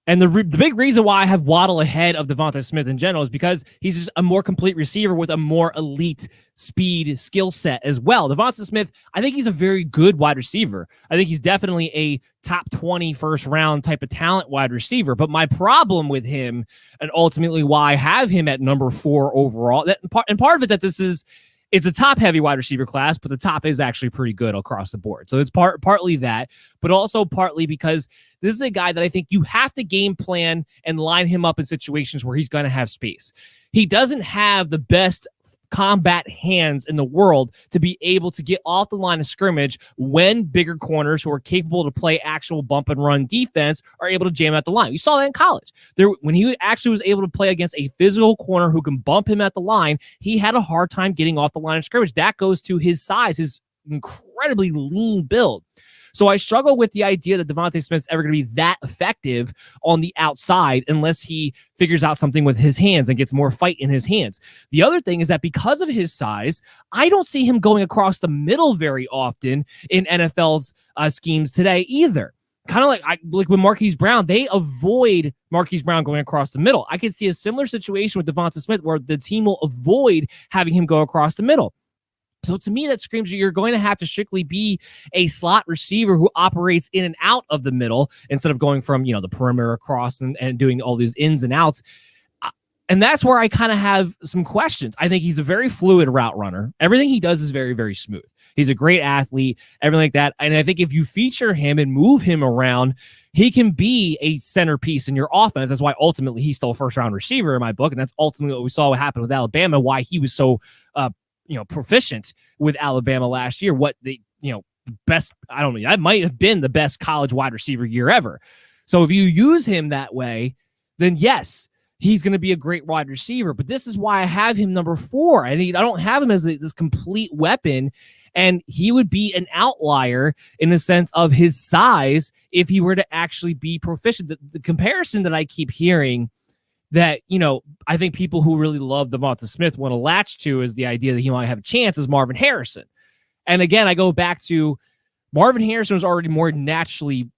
And the big reason why I have Waddle ahead of Devonta Smith in general is because he's just a more complete receiver with a more elite speed skill set as well. Devonta Smith, I think he's a very good wide receiver. I think he's definitely a top 20 first round type of talent wide receiver. But my problem with him, and ultimately why I have him at number 4 overall, and part of it that it's a top heavy wide receiver class, but the top is actually pretty good across the board. So it's partly that, but also partly because this is a guy that I think you have to game plan and line him up in situations where he's going to have space. He doesn't have the best combat hands in the world to be able to get off the line of scrimmage when bigger corners who are capable to play actual bump and run defense are able to jam at the line. You saw that in college. When he actually was able to play against a physical corner who can bump him at the line, he had a hard time getting off the line of scrimmage. That goes to his size, his incredibly lean build. So I struggle with the idea that Devonta Smith's ever going to be that effective on the outside unless he figures out something with his hands and gets more fight in his hands. The other thing is that because of his size, I don't see him going across the middle very often in NFL's schemes today either. Kind of like with Marquise Brown, they avoid Marquise Brown going across the middle. I could see a similar situation with Devonta Smith where the team will avoid having him go across the middle. So to me, that screams that you're going to have to strictly be a slot receiver who operates in and out of the middle instead of going from, the perimeter across and doing all these ins and outs. And that's where I kind of have some questions. I think he's a very fluid route runner. Everything he does is very, very smooth. He's a great athlete, everything like that. And I think if you feature him and move him around, he can be a centerpiece in your offense. That's why ultimately he's still a first-round receiver in my book. And that's ultimately what we saw what happened with Alabama, why he was so proficient with Alabama last year. What the best, I don't know, that might have been the best college wide receiver year ever. So if you use him that way, then yes, he's going to be a great wide receiver. But this is why I have him number 4. I don't have him as this complete weapon, and he would be an outlier in the sense of his size if he were to actually be proficient. The comparison that I keep hearing that, I think people who really love Devonta Smith want to latch to is the idea that he might have a chance is Marvin Harrison. And again, I go back to Marvin Harrison was already more naturally,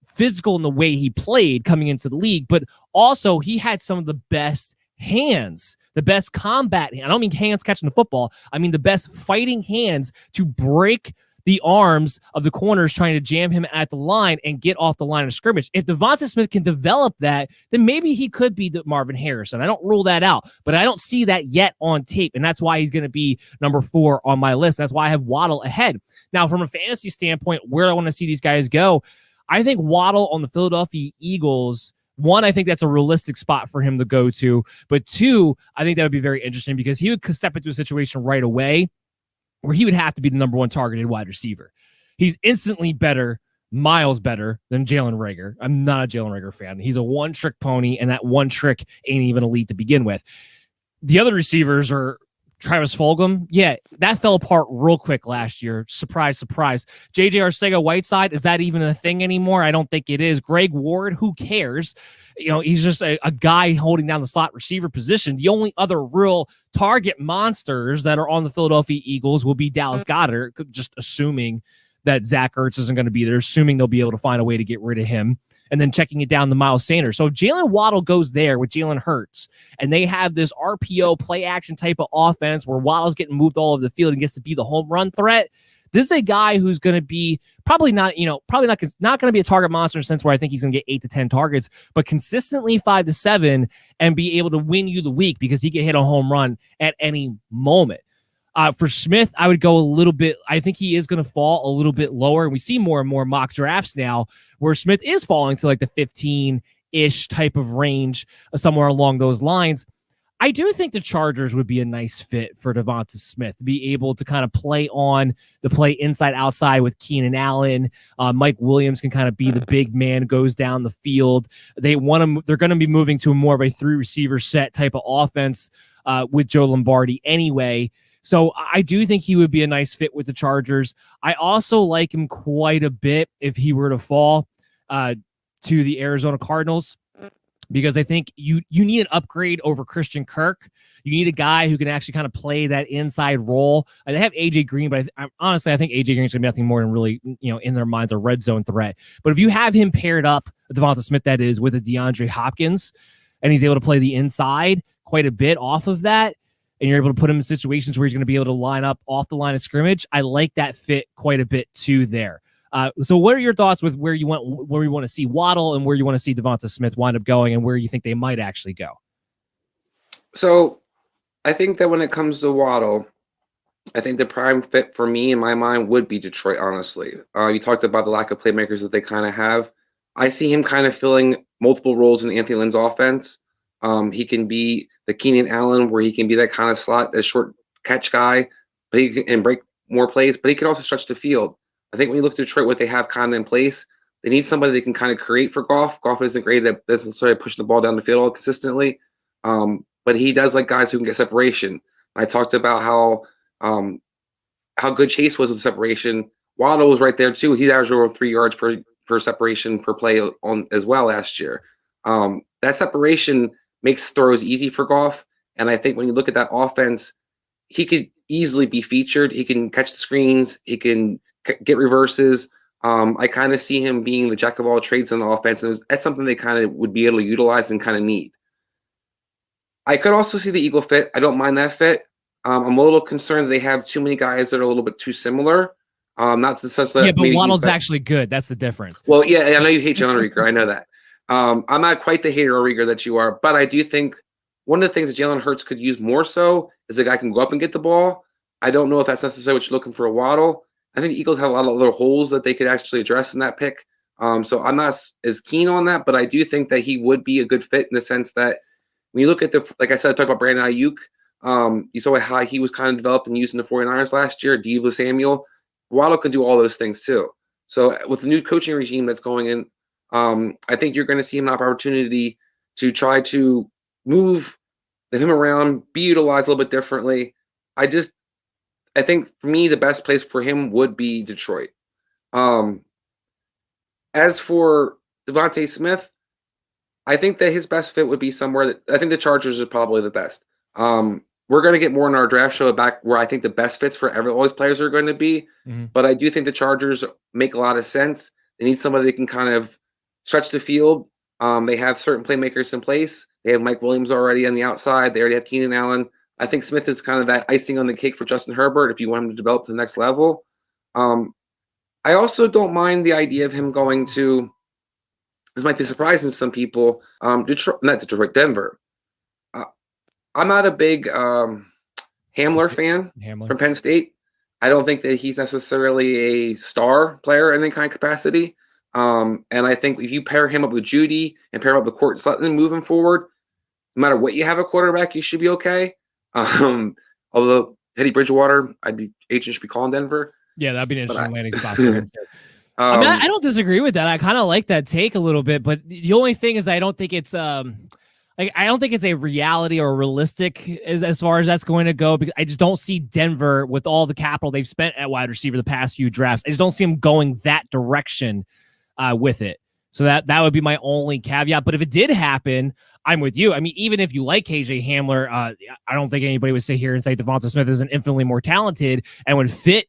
physical in the way he played coming into the league, but also he had some of the best hands, the best combat. I don't mean hands catching the football. I mean the best fighting hands to break the arms of the corners trying to jam him at the line and get off the line of scrimmage. If Devonta Smith can develop that, then maybe he could be the Marvin Harrison. I don't rule that out, but I don't see that yet on tape, and that's why he's going to be number 4 on my list. That's why I have Waddle ahead. Now, from a fantasy standpoint, where I want to see these guys go, I think Waddle on the Philadelphia Eagles, 1, I think that's a realistic spot for him to go to, but 2, I think that would be very interesting because he would step into a situation right away where he would have to be the number 1 targeted wide receiver. He's instantly better, miles better than Jalen Reagor. I'm not a Jalen Reagor fan. He's a one-trick pony, and that one trick ain't even elite to begin with. The other receivers are Travis Fulgham. Yeah, that fell apart real quick last year. Surprise, surprise. J.J. Arcega-Whiteside, is that even a thing anymore? I don't think it is. Greg Ward, who cares? He's just a guy holding down the slot receiver position. The only other real target monsters that are on the Philadelphia Eagles will be Dallas Goedert, just assuming that Zach Ertz isn't going to be there, assuming they'll be able to find a way to get rid of him, and then checking it down to Miles Sanders. So if Jalen Waddle goes there with Jalen Hurts, and they have this RPO play action type of offense where Waddle's getting moved all over the field and gets to be the home run threat, this is a guy who's going to be probably not going to be a target monster in a sense where I think he's going to get 8 to 10 targets, but consistently 5 to 7 and be able to win you the week because he can hit a home run at any moment. For Smith, I would go a little bit. I think he is going to fall a little bit lower. And we see more and more mock drafts now where Smith is falling to like the 15-ish type of range, somewhere along those lines. I do think the Chargers would be a nice fit for Devonta Smith, be able to kind of play on the play inside outside with Keenan Allen. Mike Williams can kind of be the big man, goes down the field. They're going to be moving to more of a 3 receiver set type of offense with Joe Lombardi anyway. So I do think he would be a nice fit with the Chargers. I also like him quite a bit if he were to fall to the Arizona Cardinals, because I think you need an upgrade over Christian Kirk. You need a guy who can actually kind of play that inside role. They have AJ Green, but honestly, I think AJ Green's gonna be nothing more than really, in their minds, a red zone threat. But if you have him paired up, Devonta Smith, that is, with a DeAndre Hopkins, and he's able to play the inside quite a bit off of that, and you're able to put him in situations where he's going to be able to line up off the line of scrimmage, I like that fit quite a bit too there. So what are your thoughts with where you want to see Waddle and where you want to see Devonta Smith wind up going and where you think they might actually go? So I think that when it comes to Waddle, I think the prime fit for me in my mind would be Detroit, honestly. You talked about the lack of playmakers that they kind of have. I see him kind of filling multiple roles in Anthony Lynn's offense. He can be the Keenan Allen, where he can be that kind of slot, a short catch guy, but he can break more plays, but he can also stretch the field. I think when you look at Detroit, what they have kind of in place, they need somebody that can kind of create for Goff. Goff isn't great at necessarily pushing the ball down the field consistently, but he does like guys who can get separation. I talked about how good Chase was with separation. Waddle was right there too. He's averaged over 3 yards per separation per play on as well last year. That separation makes throws easy for Goff, and I think when you look at that offense, he could easily be featured. He can catch the screens. He can get reverses. I kind of see him being the jack of all trades on the offense, and that's something they kind of would be able to utilize and kind of need. I could also see the Eagle fit. I don't mind that fit. I'm a little concerned that they have too many guys that are a little bit too similar. Not to such that. Yeah, but Waddle's actually good. That's the difference. Well, yeah, I know you hate Jalen Reagor. I know that. I'm not quite the hater of Reagor that you are, but I do think one of the things that Jalen Hurts could use more so is a guy can go up and get the ball. I don't know if that's necessarily what you're looking for a Waddle. I think the Eagles have a lot of little holes that they could actually address in that pick. So I'm not as keen on that, but I do think that he would be a good fit in the sense that when you look at like I said, I talked about Brandon Ayuk. You saw how he was kind of developed and used in the 49ers last year. Deebo Samuel. Waddle could do all those things too. So with the new coaching regime that's going in, I think you're going to see him an opportunity to try to move him around, be utilized a little bit differently. I think for me, the best place for him would be Detroit. As for Devontae Smith, I think that his best fit would be somewhere that I think the Chargers is probably the best. We're going to get more in our draft show back where I think the best fits for all these players are going to be. Mm-hmm. But I do think the Chargers make a lot of sense. They need somebody that can kind of stretch the field. They have certain playmakers in place. They have Mike Williams already on the outside. They already have Keenan Allen. I think Smith is kind of that icing on the cake for Justin Herbert if you want him to develop to the next level. I also don't mind the idea of him going to, this might be surprising to some people, Denver. I'm not a big Hamler fan from Penn State. I don't think that he's necessarily a star player in any kind of capacity. And I think if you pair him up with Judy and pair him up with Courtland Sutton moving forward, no matter what you have a quarterback, you should be okay. Although Teddy Bridgewater, agent should be calling Denver. Yeah, that'd be an interesting landing spot for him too. I mean, I don't disagree with that. I kind of like that take a little bit, but the only thing is I don't think it's I don't think it's a reality or realistic as far as that's going to go, because I just don't see Denver with all the capital they've spent at wide receiver the past few drafts. I just don't see them going that direction with it. So that would be my only caveat. But if it did happen, I'm with you. I mean, even if you like KJ Hamler, I don't think anybody would sit here and say Devonta Smith is an infinitely more talented and would fit,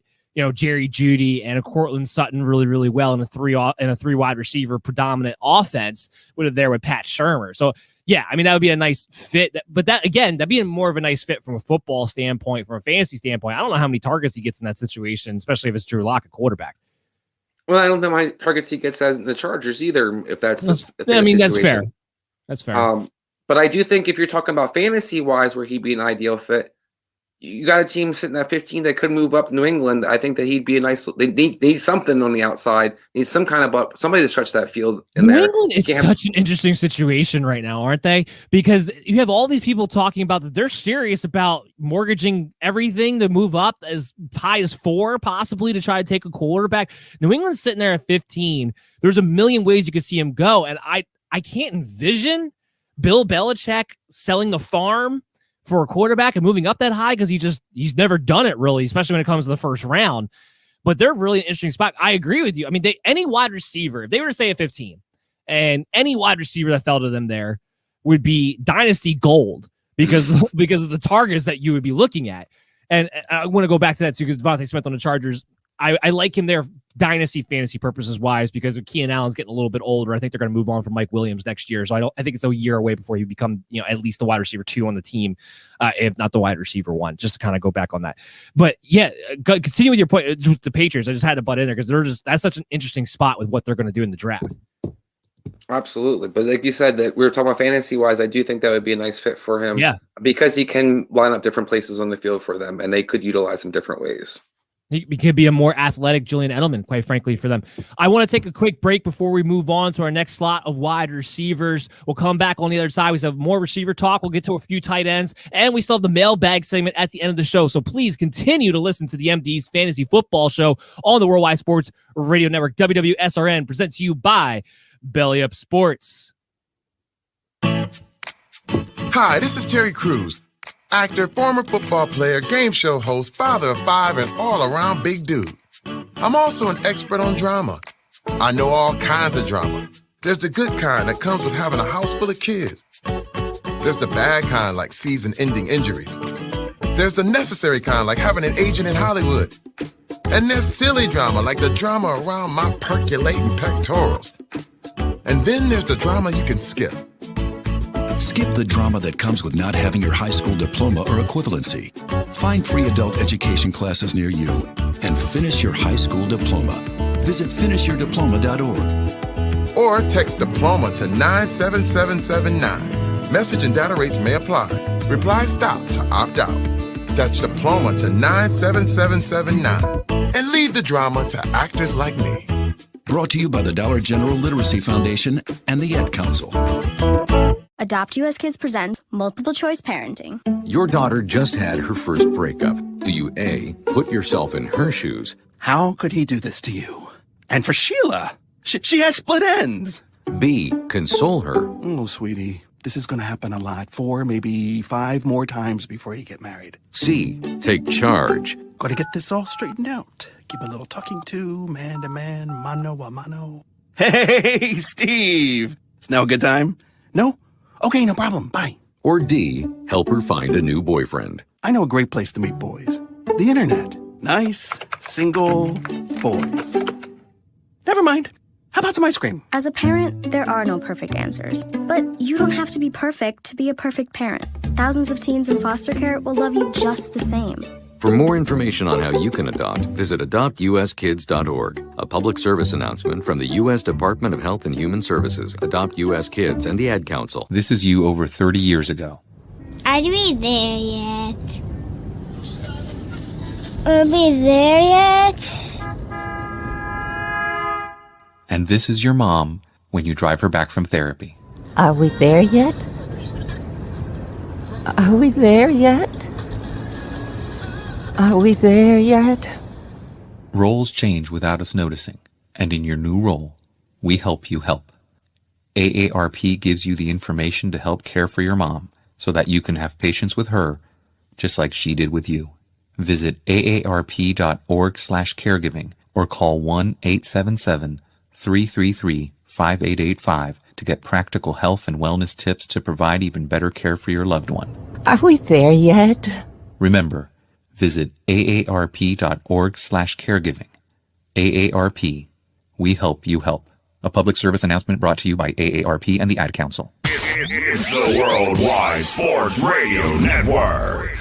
Jerry Jeudy and a Courtland Sutton really, really well in a three wide receiver predominant offense with Pat Shurmur. So yeah, I mean, that would be a nice fit. But that'd be more of a nice fit from a football standpoint, from a fantasy standpoint. I don't know how many targets he gets in that situation, especially if it's Drew Lock at quarterback. Well, I don't think my targets he gets as the Chargers either. That's that's fair. That's fair. But I do think if you're talking about fantasy wise, where he'd be an ideal fit, you got a team sitting at 15 that could move up New England. I think that he'd be a nice. They need something on the outside. They need some kind of somebody to stretch that field in New there. England is such an interesting situation right now, aren't they? Because you have all these people talking about that they're serious about mortgaging everything to move up as high as 4, possibly to try to take a quarterback. New England's sitting there at 15. There's a million ways you could see him go, and I can't envision Bill Belichick selling the farm for a quarterback and moving up that high, because he's never done it really, especially when it comes to the first round. But they're really an interesting spot. I agree with you. I mean, any wide receiver, if they were to stay at 15, and any wide receiver that fell to them there would be dynasty gold, because of the targets that you would be looking at. And I want to go back to that too, because Devontae Smith on the Chargers, I like him there dynasty fantasy purposes wise, because Keenan Allen's getting a little bit older. I think they're going to move on from Mike Williams next year. So I think it's a year away before he become, at least the wide receiver 2 on the team, if not the wide receiver 1, just to kind of go back on that. But yeah, continue with your point with the Patriots. I just had to butt in there because that's such an interesting spot with what they're going to do in the draft. Absolutely. But like you said, that we were talking about fantasy wise, I do think that would be a nice fit for him. Yeah. Because he can line up different places on the field for them, and they could utilize him different ways. He could be a more athletic Julian Edelman, quite frankly, for them. I want to take a quick break before we move on to our next slot of wide receivers. We'll come back on the other side. We have more receiver talk. We'll get to a few tight ends, and we still have the mailbag segment at the end of the show. So please continue to listen to the MD's Fantasy Football Show on the Worldwide Sports Radio Network. WWSRN presents to you by Belly Up Sports. Hi, this is Terry Crews, actor, former football player, game show host, father of 5, and all-around big dude. I'm also an expert on drama. I know all kinds of drama. There's the good kind that comes with having a house full of kids. There's the bad kind, like season-ending injuries. There's the necessary kind, like having an agent in Hollywood. And there's silly drama, like the drama around my percolating pectorals. And then there's the drama you can skip. Skip the drama that comes with not having your high school diploma or equivalency. Find free adult education classes near you and finish your high school diploma. Visit finishyourdiploma.org. Or text diploma to 97779. Message and data rates may apply. Reply stop to opt out. That's diploma to 97779. And leave the drama to actors like me. Brought to you by the Dollar General Literacy Foundation and the Ad Council. Adopt US Kids presents Multiple Choice Parenting. Your daughter just had her first breakup. Do you A, put yourself in her shoes? How could he do this to you? And for Sheila, she has split ends. B, console her? Oh, sweetie, this is going to happen a lot. 4, maybe 5 more times before you get married. C, take charge? Got to get this all straightened out. Give a little talking to, man to man, mano a mano. Hey, Steve! It's now a good time? No? Okay, no problem. Bye. Or D, help her find a new boyfriend? I know a great place to meet boys. The internet. Nice, single boys. Never mind. How about some ice cream? As a parent, there are no perfect answers. But you don't have to be perfect to be a perfect parent. Thousands of teens in foster care will love you just the same. For more information on how you can adopt, visit adoptuskids.org. A public service announcement from the U.S. Department of Health and Human Services, Adopt U.S. Kids, and the Ad Council. This is you over 30 years ago. Are we there yet? Are we there yet? And this is your mom when you drive her back from therapy. Are we there yet? Are we there yet? Are we there yet? Roles change without us noticing, and in your new role, we help you help. AARP gives you the information to help care for your mom so that you can have patience with her, just like she did with you. Visit aarp.org/caregiving or call 1-877-333-5885 to get practical health and wellness tips to provide even better care for your loved one. Are we there yet? Remember, visit aarp.org/caregiving. AARP, we help you help. A public service announcement brought to you by AARP and the Ad Council. It's the Worldwide Sports Radio Network.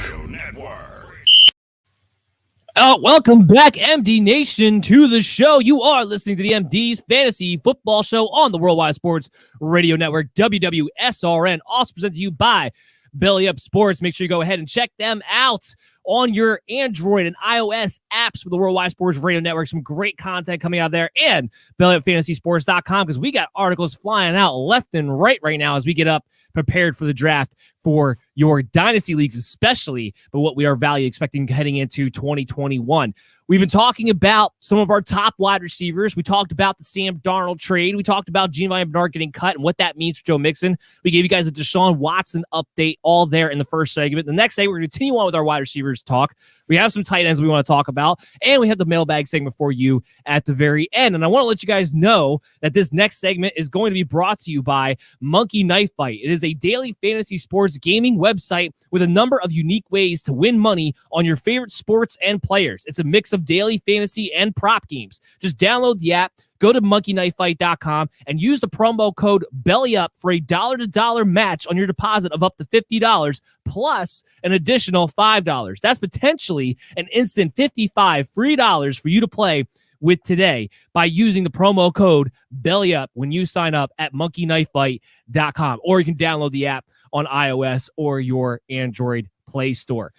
Welcome back, MD Nation, to the show. You are listening to the MD's Fantasy Football Show on the Worldwide Sports Radio Network, WWSRN, also presented to you by Belly Up Sports. Make sure you go ahead and check them out on your Android and iOS apps for the Worldwide Sports Radio Network. Some great content coming out there, and bellyupfantasysports.com, because we got articles flying out left and right now as we get up prepared for the draft for your dynasty leagues, especially, but what we are value expecting heading into 2021. We've been talking about some of our top wide receivers. We talked about the Sam Darnold trade. We talked about Giovani Bernard getting cut and what that means for Joe Mixon. We gave you guys a DeShaun Watson update all there in the first segment. The next segment, we're going to continue on with our wide receivers receivers talk. We have some tight ends we want to talk about, and we have the mailbag segment for you at the very end. And I want to let you guys know that this next segment is going to be brought to you by Monkey Knife Fight. It is a daily fantasy sports gaming website with a number of unique ways to win money on your favorite sports and players. It's a mix of daily fantasy and prop games. Just download the app, go to monkeyknifefight.com, and use the promo code BELLYUP for a dollar-to-dollar match on your deposit of up to $50 plus an additional $5. That's potentially an instant $55 free dollars for you to play with today by using the promo code BELLYUP when you sign up at monkeyknifefight.com, or you can download the app on iOS or your Android Play Store.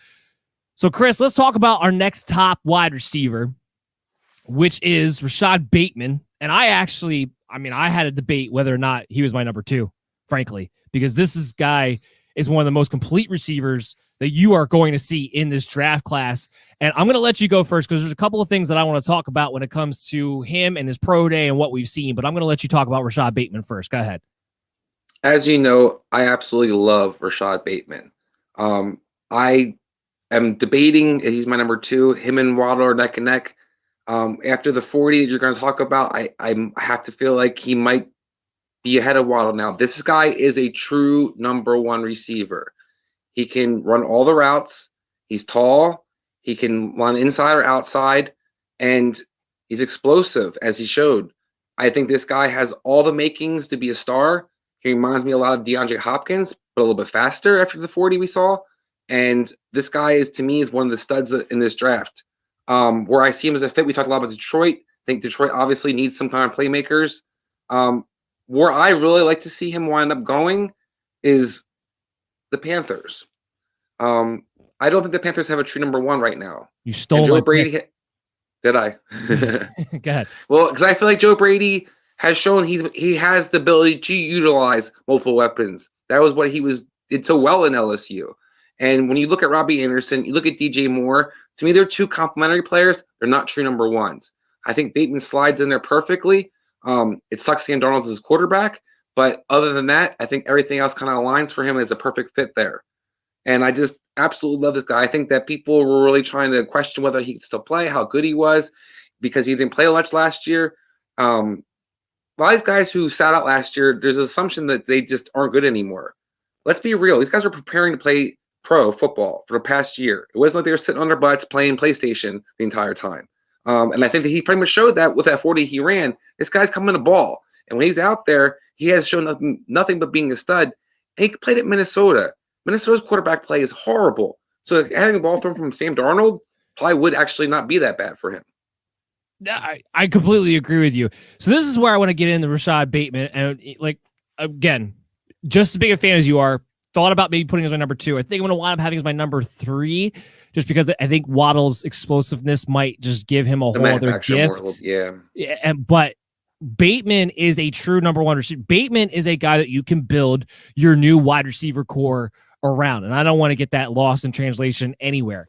So, Chris, let's talk about our next top wide receiver, which is Rashad Bateman. And I had a debate whether or not he was my number 2, frankly, because this guy is one of the most complete receivers that you are going to see in this draft class. And I'm going to let you go first because there's a couple of things that I want to talk about when it comes to him and his pro day and what we've seen. But I'm going to let you talk about Rashad Bateman first. Go ahead. As you know, I absolutely love Rashad Bateman. I am debating if he's my number 2. Him and Waddle are neck and neck. After the 40 you're going to talk about, I have to feel like he might be ahead of Waddle now. This guy is a true number 1 receiver. He can run all the routes. He's tall. He can run inside or outside, and he's explosive, as he showed. I think this guy has all the makings to be a star. He reminds me a lot of DeAndre Hopkins, but a little bit faster after the 40 we saw. And this guy is, to me, is one of the studs in this draft. Where I see him as a fit, we talked a lot about Detroit. I think Detroit obviously needs some kind of playmakers. Where I really like to see him wind up going is the Panthers. I don't think the Panthers have a true number 1 right now. You stole Joe my Brady. Did I? Go ahead. Well, because I feel like Joe Brady has shown he has the ability to utilize multiple weapons. That was what he did so well in LSU. And when you look at Robbie Anderson, you look at DJ Moore, to me, they're 2 complementary players. They're not true number 1s. I think Bateman slides in there perfectly. It sucks Sam Darnold as his quarterback, but other than that, I think everything else kind of aligns for him as a perfect fit there. And I just absolutely love this guy. I think that people were really trying to question whether he could still play, how good he was, because he didn't play much last year. A lot of these guys who sat out last year, there's an assumption that they just aren't good anymore. Let's be real. These guys are preparing to play pro football for the past year. It wasn't like they were sitting on their butts playing PlayStation the entire time. And I think that he pretty much showed that with that 40 he ran. This guy's coming to ball. And when he's out there, he has shown nothing but being a stud. And he played at Minnesota. Minnesota's quarterback play is horrible. So having a ball thrown from Sam Darnold probably would actually not be that bad for him. I completely agree with you. So this is where I want to get into Rashad Bateman. And like, again, just as big a fan as you are, thought about maybe putting him as my number 2. I think I'm going to wind up having as my number 3, just because I think Waddle's explosiveness might just give him a whole other gift. But Bateman is a true number 1 receiver. Bateman is a guy that you can build your new wide receiver core around, and I don't want to get that lost in translation anywhere.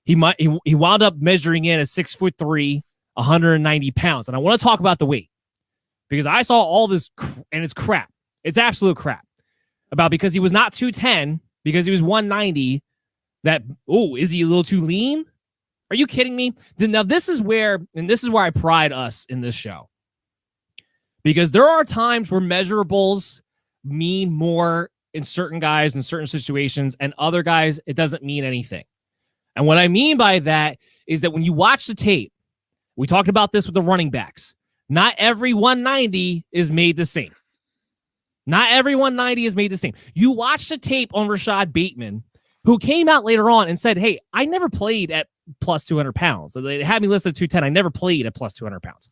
He wound up measuring in at 6'3", 190 pounds, and I want to talk about the weight because I saw all this, and it's crap. It's absolute crap. Because he was not 210, because he was 190, that, is he a little too lean? Are you kidding me? Now, this is where I pride us in this show. Because there are times where measurables mean more in certain guys in certain situations, and other guys, it doesn't mean anything. And what I mean by that is that when you watch the tape, we talked about this with the running backs, not every 190 is made the same. Not every 190 is made the same. You watch the tape on Rashad Bateman, who came out later on and said, hey, I never played at plus 200 pounds. So they had me listed at 210. I never played at plus 200 pounds.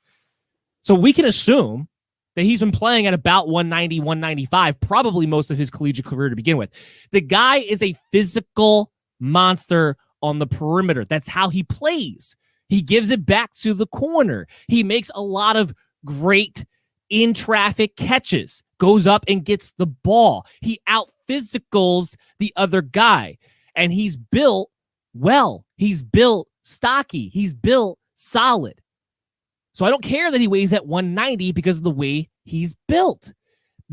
So we can assume that he's been playing at about 190, 195, probably most of his collegiate career to begin with. The guy is a physical monster on the perimeter. That's how he plays. He gives it back to the corner. He makes a lot of great in-traffic catches. Goes up and gets the ball. He out-physicals the other guy. And he's built well. He's built stocky. He's built solid. So I don't care that he weighs at 190 because of the way he's built.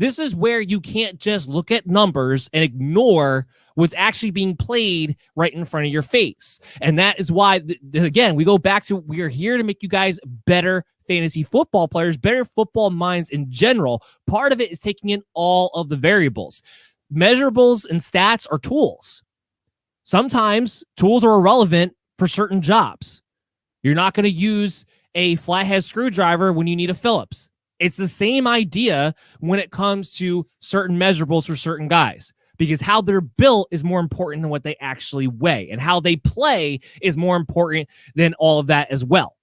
This is where you can't just look at numbers and ignore what's actually being played right in front of your face. And that is why, again, we go back to, we are here to make you guys better fantasy football players, better football minds in general. Part of it is taking in all of the variables. Measurables and stats are tools. Sometimes tools are irrelevant for certain jobs. You're not going to use a flathead screwdriver when you need a Phillips. It's the same idea when it comes to certain measurables for certain guys, because how they're built is more important than what they actually weigh, and how they play is more important than all of that as well.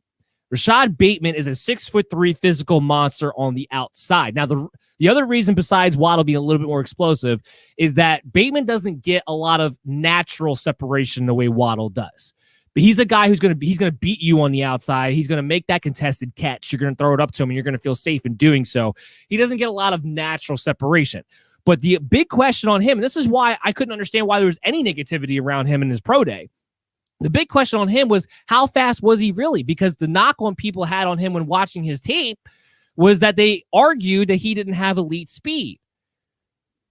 Rashad Bateman is a 6'3" physical monster on the outside. Now, the other reason besides Waddle being a little bit more explosive is that Bateman doesn't get a lot of natural separation the way Waddle does. But he's a guy who's going to beat you on the outside. He's going to make that contested catch. You're going to throw it up to him, and you're going to feel safe in doing so. He doesn't get a lot of natural separation. But the big question on him, and this is why I couldn't understand why there was any negativity around him in his pro day. The big question on him was, how fast was he really? Because the knock on people had on him when watching his tape was that they argued that he didn't have elite speed.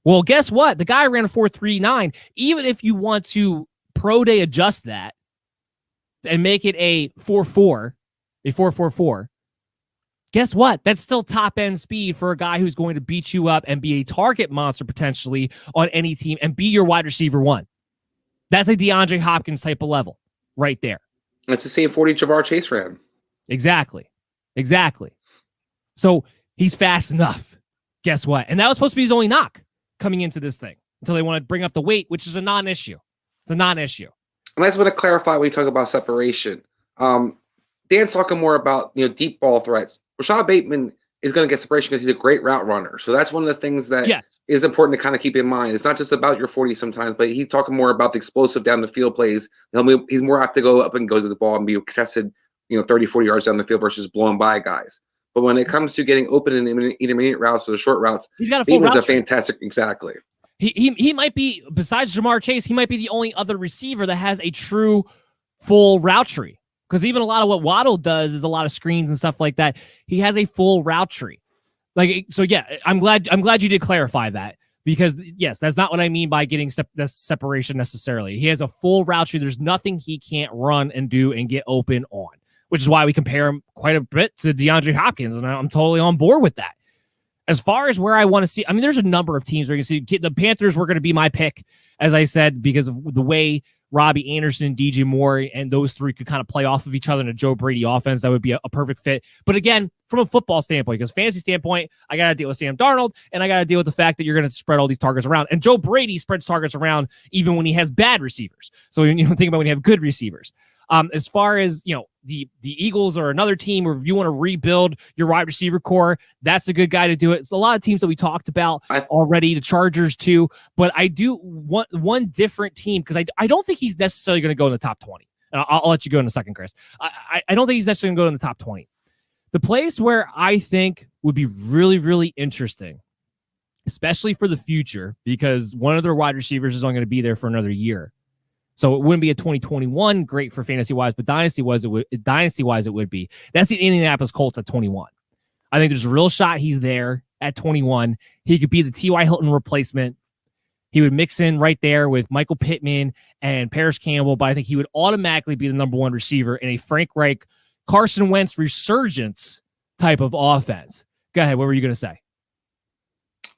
Well, guess what? The guy ran a 4.39. Even if you want to pro day adjust that and make it a 4.4, a 4.44, guess what? That's still top end speed for a guy who's going to beat you up and be a target monster potentially on any team and be your wide receiver one. That's a DeAndre Hopkins type of level right there. It's the same 40 Ja'Marr Chase ran. Exactly. So he's fast enough. Guess what? And that was supposed to be his only knock coming into this thing until they want to bring up the weight, which is a non-issue. It's a non-issue. And I just want to clarify when you talk about separation. Dan's talking more about deep ball threats. Rashad Bateman is going to get separation because he's a great route runner. So that's one of the things that is important to kind of keep in mind. It's not just about your 40 sometimes, but he's talking more about the explosive down the field plays. He's more apt to go up and go to the ball and be contested, 30, 40 yards down the field versus blowing by guys. But when it comes to getting open in intermediate routes or the short routes, he's got a full Bateman's route a fantastic, exactly. He might be, besides Ja'Marr Chase, he might be the only other receiver that has a true full route tree. Because even a lot of what Waddle does is a lot of screens and stuff like that. He has a full route tree. I'm glad you did clarify that, because yes, that's not what I mean by getting separation necessarily. He has a full route tree. There's nothing he can't run and do and get open on, which is why we compare him quite a bit to DeAndre Hopkins, and I'm totally on board with that. As far as where I want to see, there's a number of teams where you can see the Panthers were going to be my pick, as I said, because of the way Robbie Anderson, DJ Moore, and those three could kind of play off of each other in a Joe Brady offense. That would be a perfect fit. But again, from a football standpoint, because fantasy standpoint, I got to deal with Sam Darnold, and I got to deal with the fact that you're going to spread all these targets around. And Joe Brady spreads targets around even when he has bad receivers. So think about when you have good receivers. As far as, the Eagles or another team, or if you want to rebuild your wide receiver core, that's a good guy to do it. It's a lot of teams that we talked about already, the Chargers too, but I do want one different team, because I don't think he's necessarily going to go in the top 20. And I'll let you go in a second, Chris. I don't think he's necessarily going to go in the top 20. The place where I think would be really, really interesting, especially for the future, because one of their wide receivers is only going to be there for another year. So it wouldn't be a 2021 great for fantasy-wise, but dynasty-wise it would be. That's the Indianapolis Colts at 21. I think there's a real shot he's there at 21. He could be the T.Y. Hilton replacement. He would mix in right there with Michael Pittman and Paris Campbell, but I think he would automatically be the number one receiver in a Frank Reich, Carson Wentz resurgence type of offense. Go ahead. What were you going to say?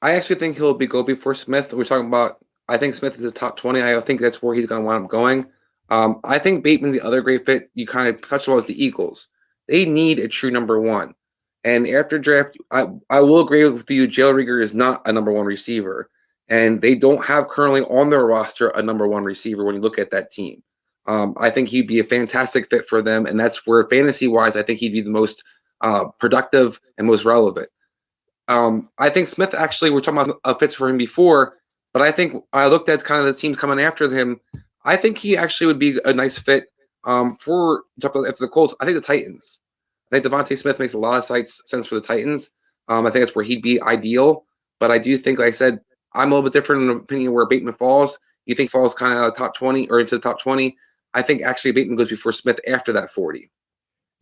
I actually think he'll go before Smith. We're talking about, I think Smith is a top 20. I think that's where he's going to wind up going. I think Bateman, the other great fit, you kind of touched on, was the Eagles. They need a true number one. And after draft, I will agree with you, Jalen Reagor is not a number one receiver. And they don't have currently on their roster a number one receiver when you look at that team. I think he'd be a fantastic fit for them. And that's where fantasy-wise, I think he'd be the most productive and most relevant. I think Smith, actually, we're talking about fits for him before, but I think I looked at kind of the teams coming after him. I think he actually would be a nice fit for the Colts. I think the Titans. I think Devontae Smith makes a lot of sense for the Titans. I think that's where he'd be ideal. But I do think, like I said, I'm a little bit different in the opinion where Bateman falls. You think falls kind of top 20 or into the top 20. I think actually Bateman goes before Smith after that 40.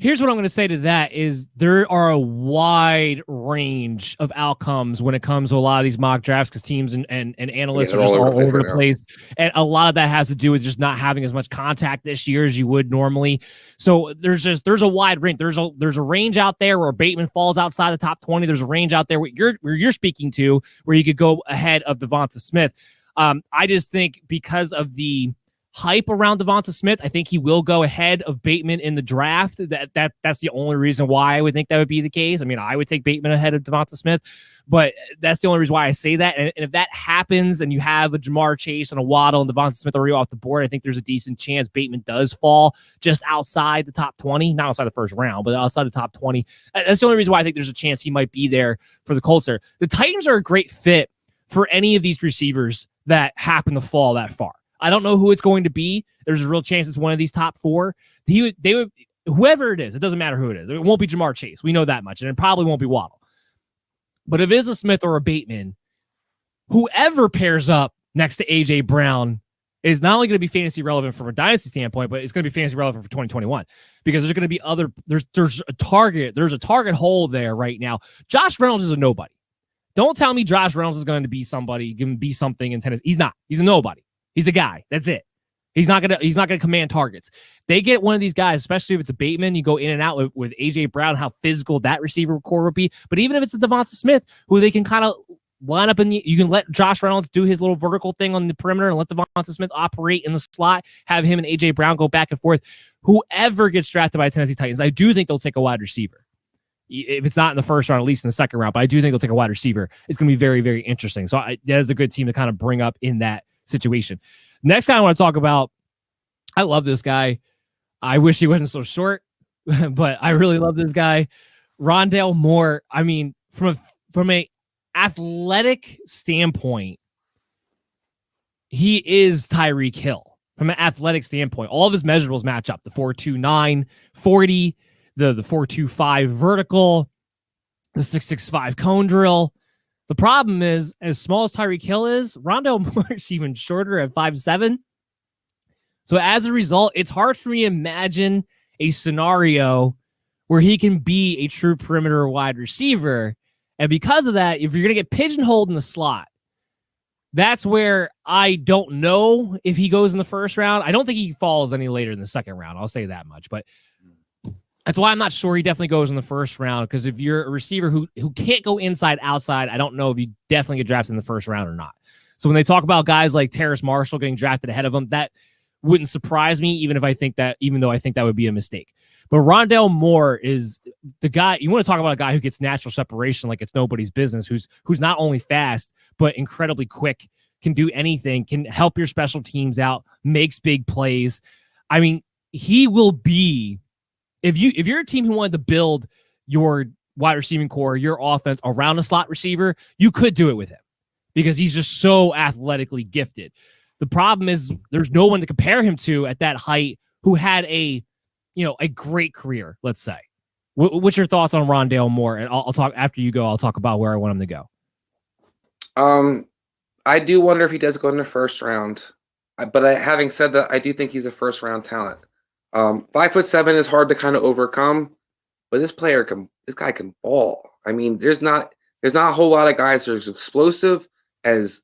Here's what I'm going to say to that is there are a wide range of outcomes when it comes to a lot of these mock drafts because teams and analysts are just all over the place. And a lot of that has to do with just not having as much contact this year as you would normally. So there's a wide range. There's a range out there where Bateman falls outside the top 20. There's a range out there where you're speaking to where you could go ahead of Devonta Smith. I just think because of the hype around Devonta Smith, I think he will go ahead of Bateman in the draft. That's the only reason why I would think that would be the case. I mean, I would take Bateman ahead of Devonta Smith, but that's the only reason why I say that. And if that happens and you have a Jamar Chase and a Waddle and Devonta Smith already off the board, I think there's a decent chance Bateman does fall just outside the top 20, not outside the first round, but outside the top 20. That's the only reason why I think there's a chance he might be there for the Colts. The Titans are a great fit for any of these receivers that happen to fall that far. I don't know who it's going to be. There's a real chance it's one of these top four. They would, whoever it is, it doesn't matter who it is. It won't be Jamar Chase. We know that much. And it probably won't be Waddle. But if it is a Smith or a Bateman, whoever pairs up next to A.J. Brown is not only going to be fantasy relevant from a dynasty standpoint, but it's going to be fantasy relevant for 2021 because there's going to be there's a target hole there right now. Josh Reynolds is a nobody. Don't tell me Josh Reynolds is going to be somebody, going to be something in Tennessee. He's not. He's a nobody. He's a guy. That's it. He's not gonna command targets. They get one of these guys, especially if it's a Bateman, you go in and out with AJ Brown, how physical that receiver core would be. But even if it's a Devonta Smith, who they can kind of line up you can let Josh Reynolds do his little vertical thing on the perimeter and let Devonta Smith operate in the slot, have him and AJ Brown go back and forth. Whoever gets drafted by Tennessee Titans, I do think they'll take a wide receiver. If it's not in the first round, at least in the second round, but I do think they'll take a wide receiver. It's going to be very, very interesting. So that is a good team to kind of bring up in that situation. Next guy I want to talk about, I love this guy. I wish he wasn't so short, but I really love this guy. Rondale Moore. I mean, from a athletic standpoint, he is Tyreek Hill. From an athletic standpoint, all of his measurables match up. The 4.29 40, the 4.25 vertical, the 6.65 cone drill. The problem is, as small as Tyreek Hill is, Rondale Moore is even shorter at 5'7". So as a result, it's hard for me to imagine a scenario where he can be a true perimeter wide receiver. And because of that, if you're going to get pigeonholed in the slot, that's where I don't know if he goes in the first round. I don't think he falls any later in the second round. I'll say that much. But that's why I'm not sure he definitely goes in the first round, because if you're a receiver who can't go inside, outside, I don't know if you definitely get drafted in the first round or not. So when they talk about guys like Terrace Marshall getting drafted ahead of him, that wouldn't surprise me, even though I think that would be a mistake. But Rondale Moore is the guy. You want to talk about a guy who gets natural separation like it's nobody's business, who's not only fast, but incredibly quick, can do anything, can help your special teams out, makes big plays. I mean, he will be, if you're a team who wanted to build your wide receiving core, your offense around a slot receiver, you could do it with him because he's just so athletically gifted. The problem is there's no one to compare him to at that height who had a great career, let's say. What's your thoughts on Rondale Moore? And I'll talk after you go. I'll talk about where I want him to go. I do wonder if he does go in the first round, but having said that, I do think he's a first round talent. 5'7" is hard to kind of overcome, but this guy can ball. I mean, there's not a whole lot of guys that are as explosive as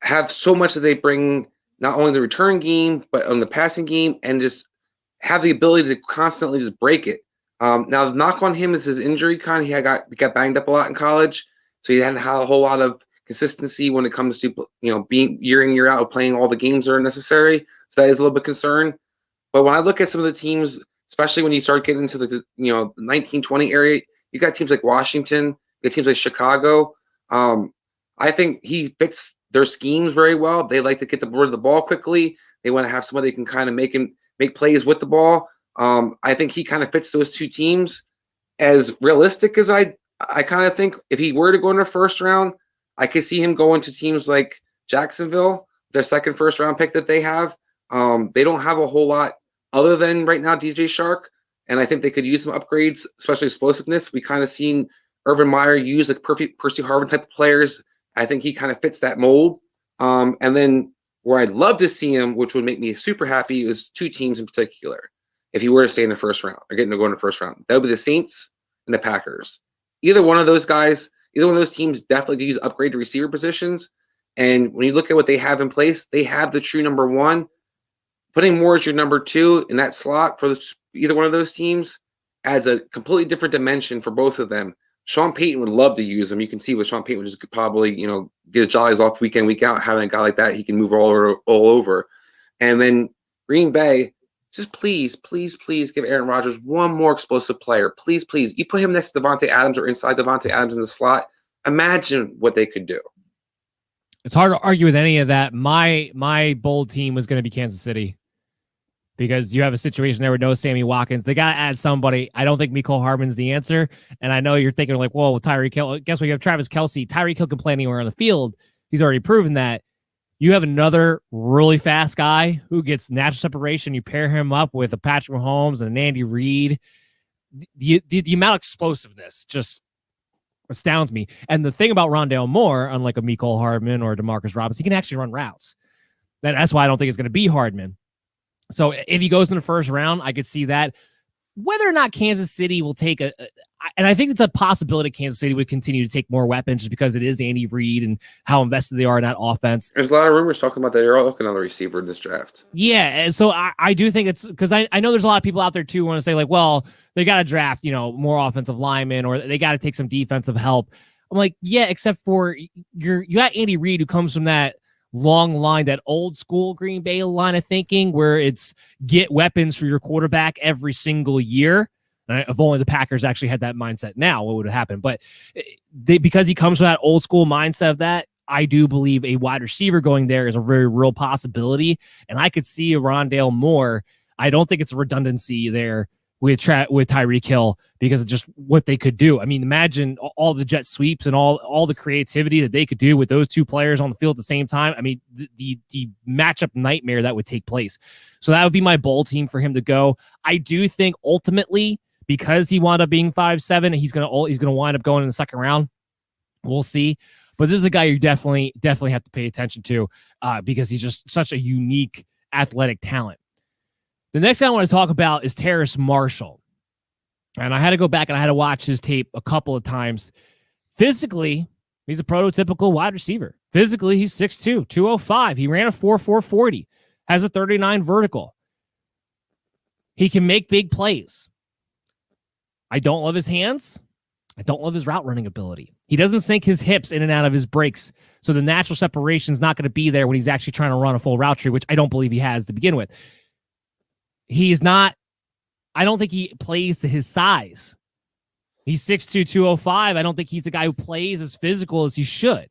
have so much that they bring, not only the return game, but on the passing game, and just have the ability to constantly just break it. Now the knock on him is his injury. He got banged up a lot in college, so he hadn't had a whole lot of consistency when it comes to being year in, year out, playing all the games that are necessary. So that is a little bit concerned. But when I look at some of the teams, especially when you start getting into the 1920 area, you got teams like Washington, you got teams like Chicago. I think he fits their schemes very well. They like to get rid of the ball quickly. They want to have somebody who can kind of make plays with the ball. I think he kind of fits those two teams. As realistic as I kind of think, if he were to go in the first round, I could see him going to teams like Jacksonville, their second first round pick that they have. They don't have a whole lot other than right now DJ Shark, and I think they could use some upgrades, especially explosiveness. We kind of seen Urban Meyer use like Percy Harvin type of players. I think he kind of fits that mold. And then where I'd love to see him, which would make me super happy, is two teams in particular. if he were to stay in the first round or getting to go in the first round. That would be the Saints and the Packers. Either one of those guys, either one of those teams definitely could use upgrade to receiver positions. And when you look at what they have in place, they have the true number one. Putting Moore as your number two in that slot for either one of those teams adds a completely different dimension for both of them. Sean Payton would love to use him. You can see what Sean Payton would just probably, get his jollies off week in, week out, having a guy like that he can move all over. And then Green Bay, just please give Aaron Rodgers one more explosive player. Please. You put him next to Devontae Adams or inside Devontae Adams in the slot. Imagine what they could do. It's hard to argue with any of that. My bold team was going to be Kansas City because you have a situation there with no Sammy Watkins. They got to add somebody. I don't think Mecole Hardman's the answer. And I know you're thinking like, whoa, with Tyreek Hill. Guess what? You have Travis Kelce. Tyreek Hill can play anywhere on the field. He's already proven that. You have another really fast guy who gets natural separation. You pair him up with a Patrick Mahomes and an Andy Reid. The amount of explosiveness just astounds me. And the thing about Rondale Moore, unlike a Mecole Hardman or DeMarcus Robinson, he can actually run routes. That's why I don't think it's going to be Hardman. So if he goes in the first round, I could see that. Whether or not Kansas City will take and I think it's a possibility Kansas City would continue to take more weapons just because it is Andy Reid and how invested they are in that offense. There's a lot of rumors talking about that they're all looking on the receiver in this draft. Yeah, and so I do think it's because I know there's a lot of people out there too who want to say like, well, they got to draft, more offensive linemen or they got to take some defensive help. I'm like, yeah, except for you got Andy Reid who comes from that long line, that old school Green Bay line of thinking where it's get weapons for your quarterback every single year. And if only the Packers actually had that mindset now, what would have happened? But because he comes from that old school mindset of that, I do believe a wide receiver going there is a very real possibility. And I could see a Rondale Moore. I don't think it's a redundancy there with Tyreek Hill because of just what they could do. I mean, imagine all the jet sweeps and all the creativity that they could do with those two players on the field at the same time. I mean, the matchup nightmare that would take place. So that would be my bowl team for him to go. I do think ultimately, because he wound up being 5'7", he's gonna wind up going in the second round. We'll see. But this is a guy you definitely have to pay attention to because he's just such a unique athletic talent. The next guy I want to talk about is Terrace Marshall. And I had to go back and I had to watch his tape a couple of times. Physically, he's a prototypical wide receiver. Physically, he's 6'2", 205. He ran a 4.4 40, has a 39 vertical. He can make big plays. I don't love his hands. I don't love his route running ability. He doesn't sink his hips in and out of his breaks, so the natural separation is not going to be there when he's actually trying to run a full route tree, which I don't believe he has to begin with. He's not, I don't think he plays to his size. He's 6'2", 205. I don't think he's the guy who plays as physical as he should.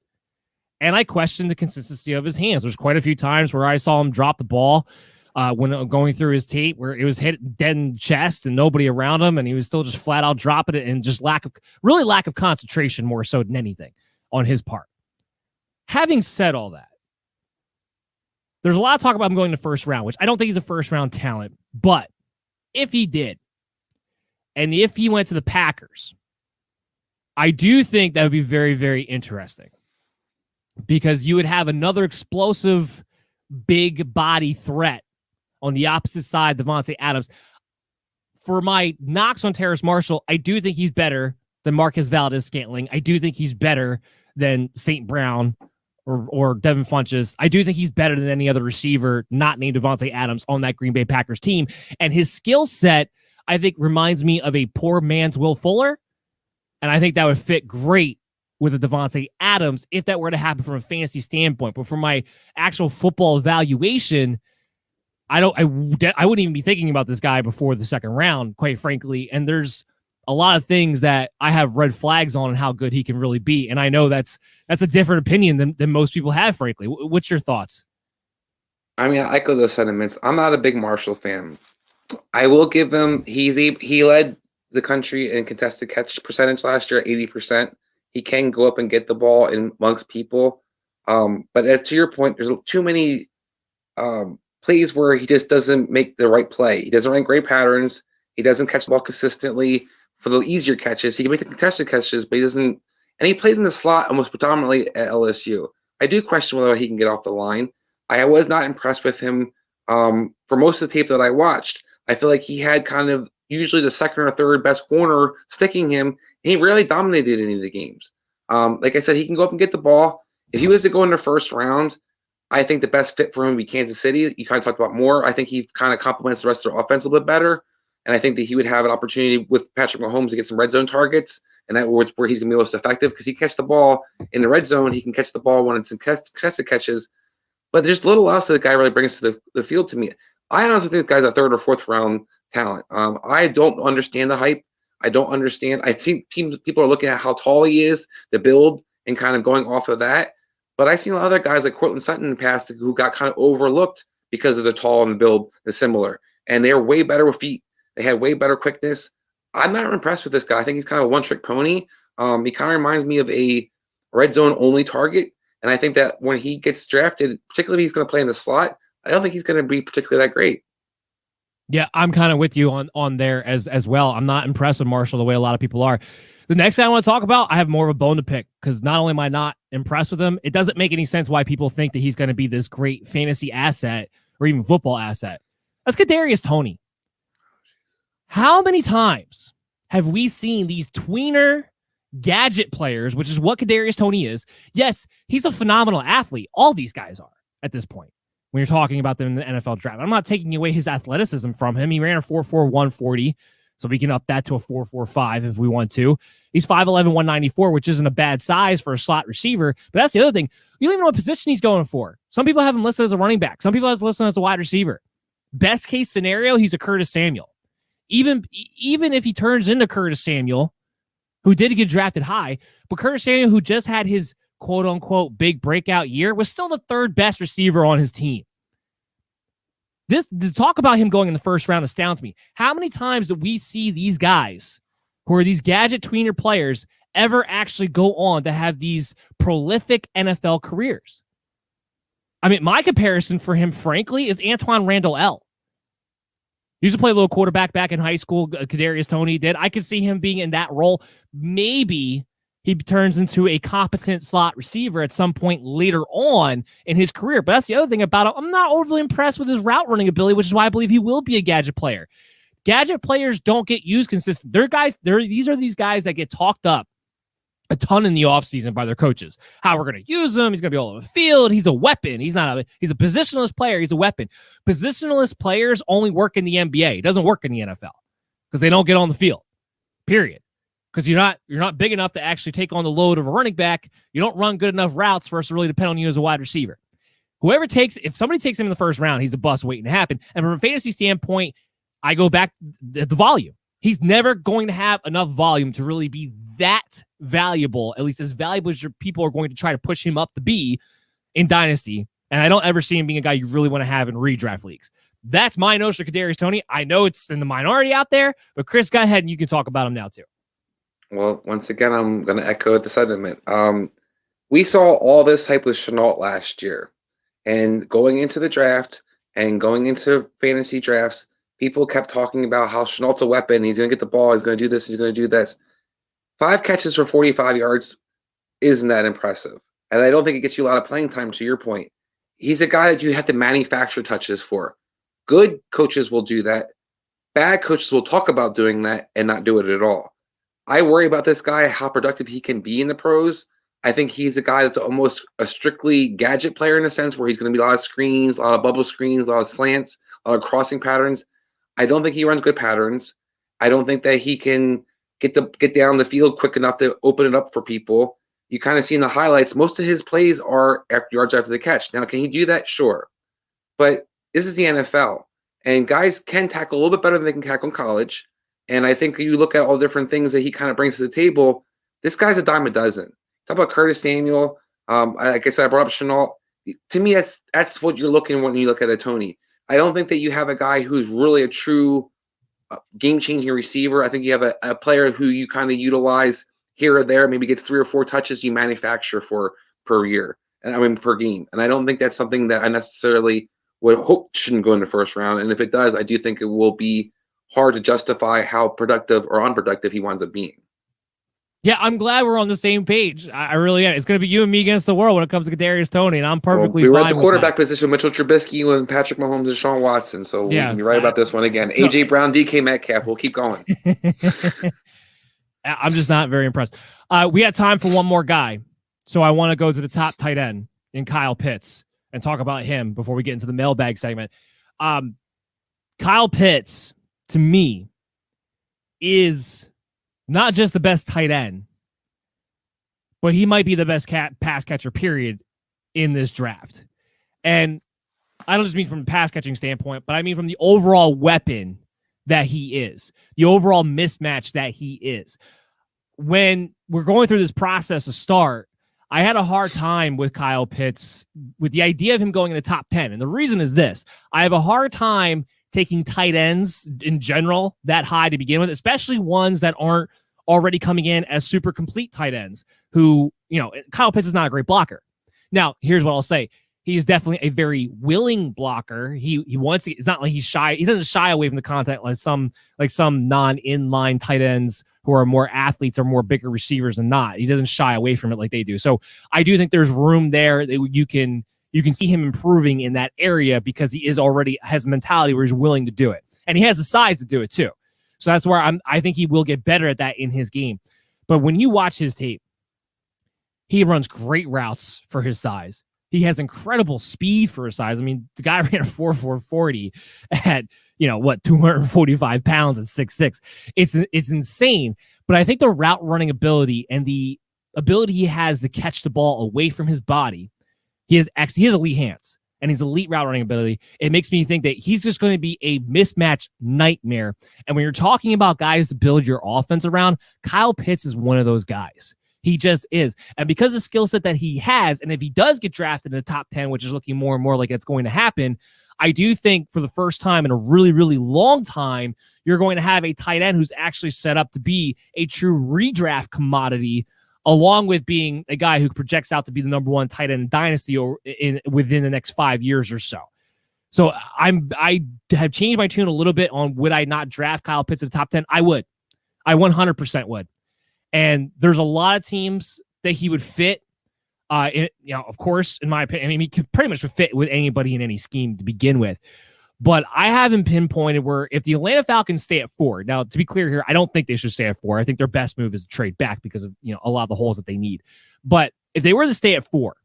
And I question the consistency of his hands. There's quite a few times where I saw him drop the ball when going through his tape where it was hit dead in the chest and nobody around him, and he was still just flat out dropping it and just lack of concentration more so than anything on his part. Having said all that, there's a lot of talk about him going to first round, which I don't think he's a first round talent, but if he did, and if he went to the Packers, I do think that would be very, very interesting because you would have another explosive big body threat on the opposite side, Devontae Adams. For my knocks on Terrace Marshall, I do think he's better than Marquez Valdez-Scantling. I do think he's better than St. Brown or Devin Funchess. I do think he's better than any other receiver not named Devontae Adams on that Green Bay Packers team. And his skill set, I think, reminds me of a poor man's Will Fuller. And I think that would fit great with a Devontae Adams if that were to happen from a fantasy standpoint. But from my actual football evaluation, I wouldn't even be thinking about this guy before the second round, quite frankly. And there's a lot of things that I have red flags on and how good he can really be. And I know that's a different opinion than most people have, frankly. What's your thoughts? I mean, I echo those sentiments. I'm not a big Marshall fan. I will give him, he led the country in contested catch percentage last year at 80%. He can go up and get the ball in amongst people. But to your point, there's too many plays where he just doesn't make the right play. He doesn't run great patterns. He doesn't catch the ball consistently for the easier catches. He can make the contested catches, but he doesn't. And he played in the slot almost predominantly at LSU. I do question whether he can get off the line. I was not impressed with him for most of the tape that I watched. I feel like he had kind of usually the second or third best corner sticking him, and he rarely dominated any of the games. Like I said, he can go up and get the ball. If he was to go in the first round, I think the best fit for him would be Kansas City. You kind of talked about Moore. I think he kind of complements the rest of their offense a little bit better. And I think that he would have an opportunity with Patrick Mahomes to get some red zone targets. And that was where he's going to be most effective because he can catch the ball in the red zone. He can catch the ball when it's in contested catches. But there's little else that the guy really brings to the field to me. I honestly think this guy's a third or fourth round talent. I don't understand the hype. I don't understand. I see people are looking at how tall he is, the build, and kind of going off of that. But I've seen a lot of other guys like Cortland Sutton in the past who got kind of overlooked because of the tall and the build is similar. And they're way better with feet. They had way better quickness. I'm not impressed with this guy. I think he's kind of a one-trick pony. He kind of reminds me of a red zone only target. And I think that when he gets drafted, particularly if he's going to play in the slot, I don't think he's going to be particularly that great. Yeah, I'm kind of with you on there as well. I'm not impressed with Marshall the way a lot of people are. The next thing I want to talk about, I have more of a bone to pick because not only am I not impressed with him, it doesn't make any sense why people think that he's going to be this great fantasy asset or even football asset. That's Kadarius Toney. How many times have we seen these tweener gadget players, which is what Kadarius Toney is? Yes, he's a phenomenal athlete. All these guys are at this point when you're talking about them in the NFL draft. I'm not taking away his athleticism from him. He ran a 4.4 140, so we can up that to a 4.45 if we want to. He's 5'11", 194, which isn't a bad size for a slot receiver. But that's the other thing. You don't even know what position he's going for. Some people have him listed as a running back. Some people have him listed as a wide receiver. Best case scenario, he's a Curtis Samuel. Even if he turns into Curtis Samuel, who did get drafted high, but Curtis Samuel, who just had his quote-unquote big breakout year, was still the third best receiver on his team. The talk about him going in the first round astounds me. How many times do we see these guys who are these gadget tweener players ever actually go on to have these prolific NFL careers? I mean, my comparison for him, frankly, is Antoine Randall L. He used to play a little quarterback back in high school. Kadarius Toney did. I could see him being in that role. Maybe he turns into a competent slot receiver at some point later on in his career. But that's the other thing about him. I'm not overly impressed with his route running ability, which is why I believe he will be a gadget player. Gadget players don't get used consistently. These are these guys that get talked up a ton in the offseason by their coaches. How we're going to use him. He's going to be all over the field. He's a weapon. He's a positionless player. He's a weapon. Positionless players only work in the NBA. It doesn't work in the NFL because they don't get on the field, period. Because you're not big enough to actually take on the load of a running back. You don't run good enough routes for us to really depend on you as a wide receiver. If somebody takes him in the first round, he's a bust waiting to happen. And from a fantasy standpoint, I go back to the volume. He's never going to have enough volume to really be that valuable, at least as valuable as your people are going to try to push him up to be in Dynasty. And I don't ever see him being a guy you really want to have in redraft leagues. That's my notion of Kadarius Toney. I know it's in the minority out there, but Chris, go ahead and you can talk about him now too. Well, once again, I'm going to echo the sentiment. We saw all this hype with Shenault last year. And going into the draft and going into fantasy drafts, people kept talking about how Shenault's a weapon. He's going to get the ball. He's going to do this. He's going to do this. 5 catches for 45 yards isn't that impressive. And I don't think it gets you a lot of playing time, to your point. He's a guy that you have to manufacture touches for. Good coaches will do that. Bad coaches will talk about doing that and not do it at all. I worry about this guy, how productive he can be in the pros. I think he's a guy that's almost a strictly gadget player in a sense where he's going to be a lot of screens, a lot of bubble screens, a lot of slants, a lot of crossing patterns. I don't think he runs good patterns. I don't think that he can get down the field quick enough to open it up for people. You kind of see in the highlights, most of his plays are yards after the catch. Now, can he do that? Sure. But this is the NFL, and guys can tackle a little bit better than they can tackle in college. And I think you look at all the different things that he kind of brings to the table. This guy's a dime a dozen. Talk about Curtis Samuel. Like I said, I brought up Shenault. To me, that's what you're looking when you look at a Toney. I don't think that you have a guy who's really a true game-changing receiver. I think you have a player who you kind of utilize here or there, maybe gets 3 or 4 touches you manufacture for per year, per game. And I don't think that's something that I necessarily would hope shouldn't go in the first round. And if it does, I do think it will be hard to justify how productive or unproductive he winds up being. Yeah, I'm glad we're on the same page. I really am. It's going to be you and me against the world when it comes to Kadarius Toney, and I'm perfectly we were fine at the with quarterback that. position with Mitchell Trubisky and Patrick Mahomes and DeShaun Watson, so we can be right about this one again. AJ Brown, DK Metcalf. We'll keep going. I'm just not very impressed. We had time for one more guy, so I want to go to the top tight end in Kyle Pitts and talk about him before we get into the mailbag segment. Kyle Pitts, to me, is not just the best tight end, but he might be the best pass catcher, period, in this draft. And I don't just mean from a pass catching standpoint, but I mean from the overall weapon that he is, the overall mismatch that he is. When we're going through this process to start, I had a hard time with Kyle Pitts with the idea of him going in the top 10. And the reason is this: I have a hard time taking tight ends in general that high to begin with, especially ones that aren't already coming in as super complete tight ends who, Kyle Pitts is not a great blocker. Now, here's what I'll say. He's definitely a very willing blocker. He wants to, it's not like he's shy. He doesn't shy away from the contact like some non-inline tight ends who are more athletes or more bigger receivers than not. He doesn't shy away from it like they do. So I do think there's room there that you can see him improving in that area because he is already has a mentality where he's willing to do it. And he has the size to do it too. So that's where I think he will get better at that in his game. But when you watch his tape, he runs great routes for his size. He has incredible speed for his size. I mean, the guy ran a 4.40 at, 245 pounds at 6'6". It's insane. But I think the route running ability and the ability he has to catch the ball away from his body, he has elite hands and his elite route running ability. It makes me think that he's just going to be a mismatch nightmare. And when you're talking about guys to build your offense around, Kyle Pitts is one of those guys. He just is. And because of the skill set that he has, and if he does get drafted in the top 10, which is looking more and more like it's going to happen, I do think for the first time in a really, really long time, you're going to have a tight end who's actually set up to be a true redraft commodity, along with being a guy who projects out to be the number one tight end in Dynasty within the next 5 years or so. So I have changed my tune a little bit on would I not draft Kyle Pitts in the top 10? I would. I 100% would. And there's a lot of teams that he would fit. Of course, in my opinion, he could pretty much fit with anybody in any scheme to begin with. But I haven't pinpointed where if the Atlanta Falcons stay at 4. Now, to be clear here, I don't think they should stay at 4. I think their best move is to trade back because of a lot of the holes that they need. But if they were to stay at 4,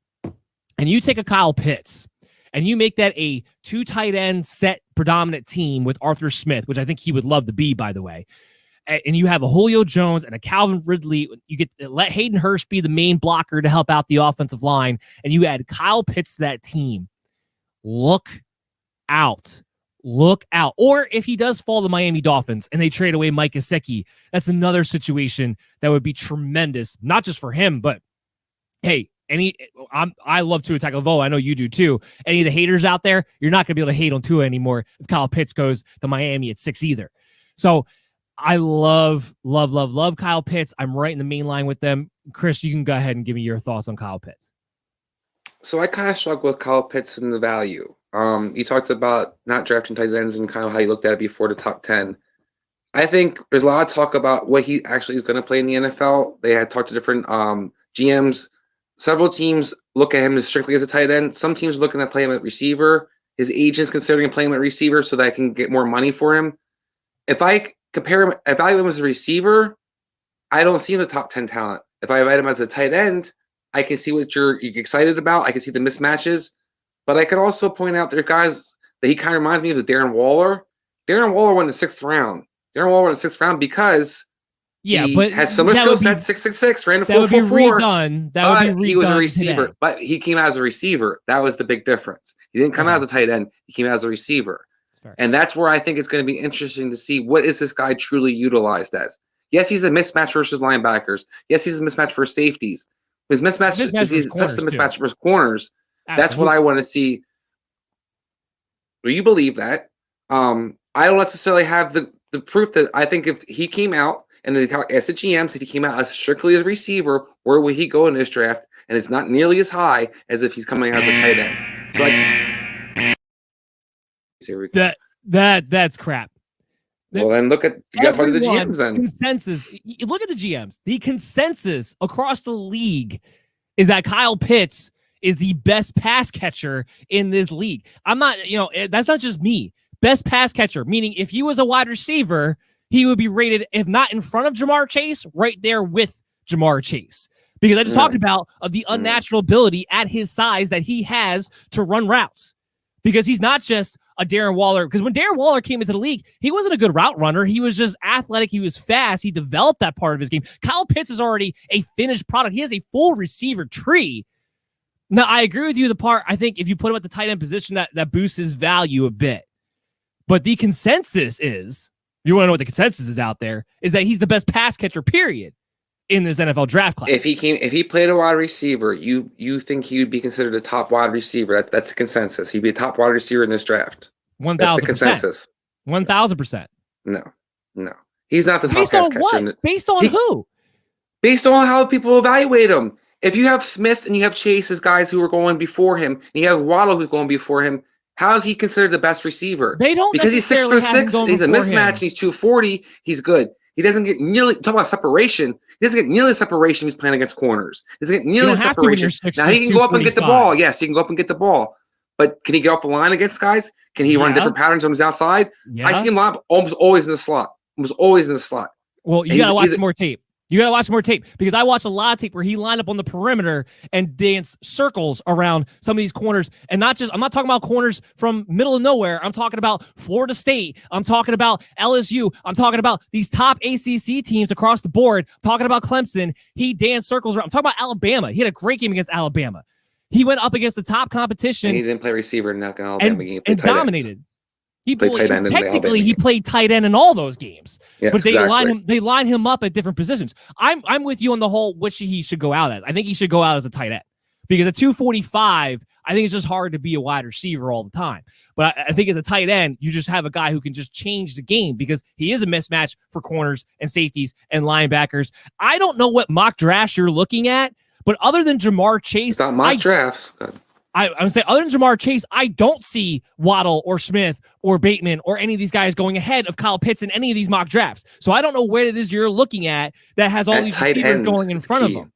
and you take a Kyle Pitts and you make that a 2 tight end set predominant team with Arthur Smith, which I think he would love to be, by the way. And you have a Julio Jones and a Calvin Ridley, you get let Hayden Hurst be the main blocker to help out the offensive line, and you add Kyle Pitts to that team. Look out. Or if he does fall to Miami Dolphins and they trade away Mike Gesicki, that's another situation that would be tremendous, not just for him, but hey, I love Tua Tagovailoa. I know you do too. Any of the haters out there, you're not going to be able to hate on Tua anymore if Kyle Pitts goes to Miami at 6 either. So I love Kyle Pitts. I'm right in the main line with them. Chris, you can go ahead and give me your thoughts on Kyle Pitts. So I kind of struggle with Kyle Pitts and the value. You talked about not drafting tight ends and kind of how you looked at it before the top 10. I think there's a lot of talk about what he actually is going to play in the NFL. They had talked to different GMs. Several teams look at him as strictly as a tight end. Some teams are looking to play him at receiver. His agent's considering playing him at receiver so that I can get more money for him. If I evaluate him as a receiver, I don't see him as a top 10 talent. If I evaluate him as a tight end, I can see what you're excited about. I can see the mismatches. But I could also point out there are guys that he kind of reminds me of Darren Waller. Darren Waller went in the 6th round. Darren Waller went in the 6th round because he has similar skill set, 6'6", ran a 4.44. That would be redone. He was a receiver, today. But he came out as a receiver. That was the big difference. He didn't come out as a tight end. He came out as a receiver. And that's where I think it's going to be interesting to see what is this guy truly utilized as. Yes, he's a mismatch versus linebackers. Yes, he's a mismatch for safeties. His mismatch is such a mismatch versus corners. Absolutely. That's what I want to see. Do you believe that? I don't necessarily have the proof that I think if he came out and they talk as the GMs, if he came out as strictly as a receiver, where would he go in this draft? And it's not nearly as high as if he's coming out as a tight end. So here we go. That's crap. Well, then you got to talk to the GMs then. Consensus. Look at the GMs. The consensus across the league is that Kyle Pitts is the best pass catcher in this league. I'm not, that's not just me. Best pass catcher, meaning if he was a wide receiver, he would be rated, if not in front of Jamar Chase, right there with Jamar Chase. Because I just talked about the unnatural ability at his size that he has to run routes. Because he's not just a Darren Waller. Because when Darren Waller came into the league, he wasn't a good route runner. He was just athletic. He was fast. He developed that part of his game. Kyle Pitts is already a finished product. He has a full receiver tree. Now, I agree with you. I think if you put him at the tight end position, that boosts his value a bit. But the consensus is, you want to know what the consensus is out there, is that he's the best pass catcher, period, in this NFL draft class. If he played a wide receiver, you think he would be considered a top wide receiver? That's the consensus. He'd be a top wide receiver in this draft. 1,000%. That's the consensus. 1,000%. No. He's not the top pass catcher. Based on who? Based on how people evaluate him. If you have Smith and you have Chase as guys who were going before him, and you have Waddle who's going before him, how is he considered the best receiver? They don't, because he's 6'6", he's a mismatch, and he's 240. He's good. He doesn't get nearly, talk about separation. He doesn't get nearly separation. He's playing against corners. He doesn't get nearly separation. Now he can go up and get the ball. Yes, he can go up and get the ball. But can he get off the line against guys? Can he run different patterns when he's outside? Yeah. I see him line up almost always in the slot. Well, you got to watch more tape. You got to watch more tape because I watched a lot of tape where he lined up on the perimeter and danced circles around some of these corners. And I'm not talking about corners from middle of nowhere. I'm talking about Florida State. I'm talking about LSU. I'm talking about these top ACC teams across the board. I'm talking about Clemson. He danced circles around. I'm talking about Alabama. He had a great game against Alabama. He went up against the top competition. And he didn't play receiver in that Alabama game. And dominated. He played tight end. Technically, he played tight end in all those games, yes, but they line him up at different positions. I'm with you on the whole which he should go out at. I think he should go out as a tight end because at 245, I think it's just hard to be a wide receiver all the time. But I think as a tight end, you just have a guy who can just change the game because he is a mismatch for corners and safeties and linebackers. I don't know what mock drafts you're looking at, but other than Jamar Chase, it's not mock drafts. I'm saying other than Jamar Chase, I don't see Waddle or Smith or Bateman or any of these guys going ahead of Kyle Pitts in any of these mock drafts. So I don't know where it is you're looking at that has all these receivers going in front of them.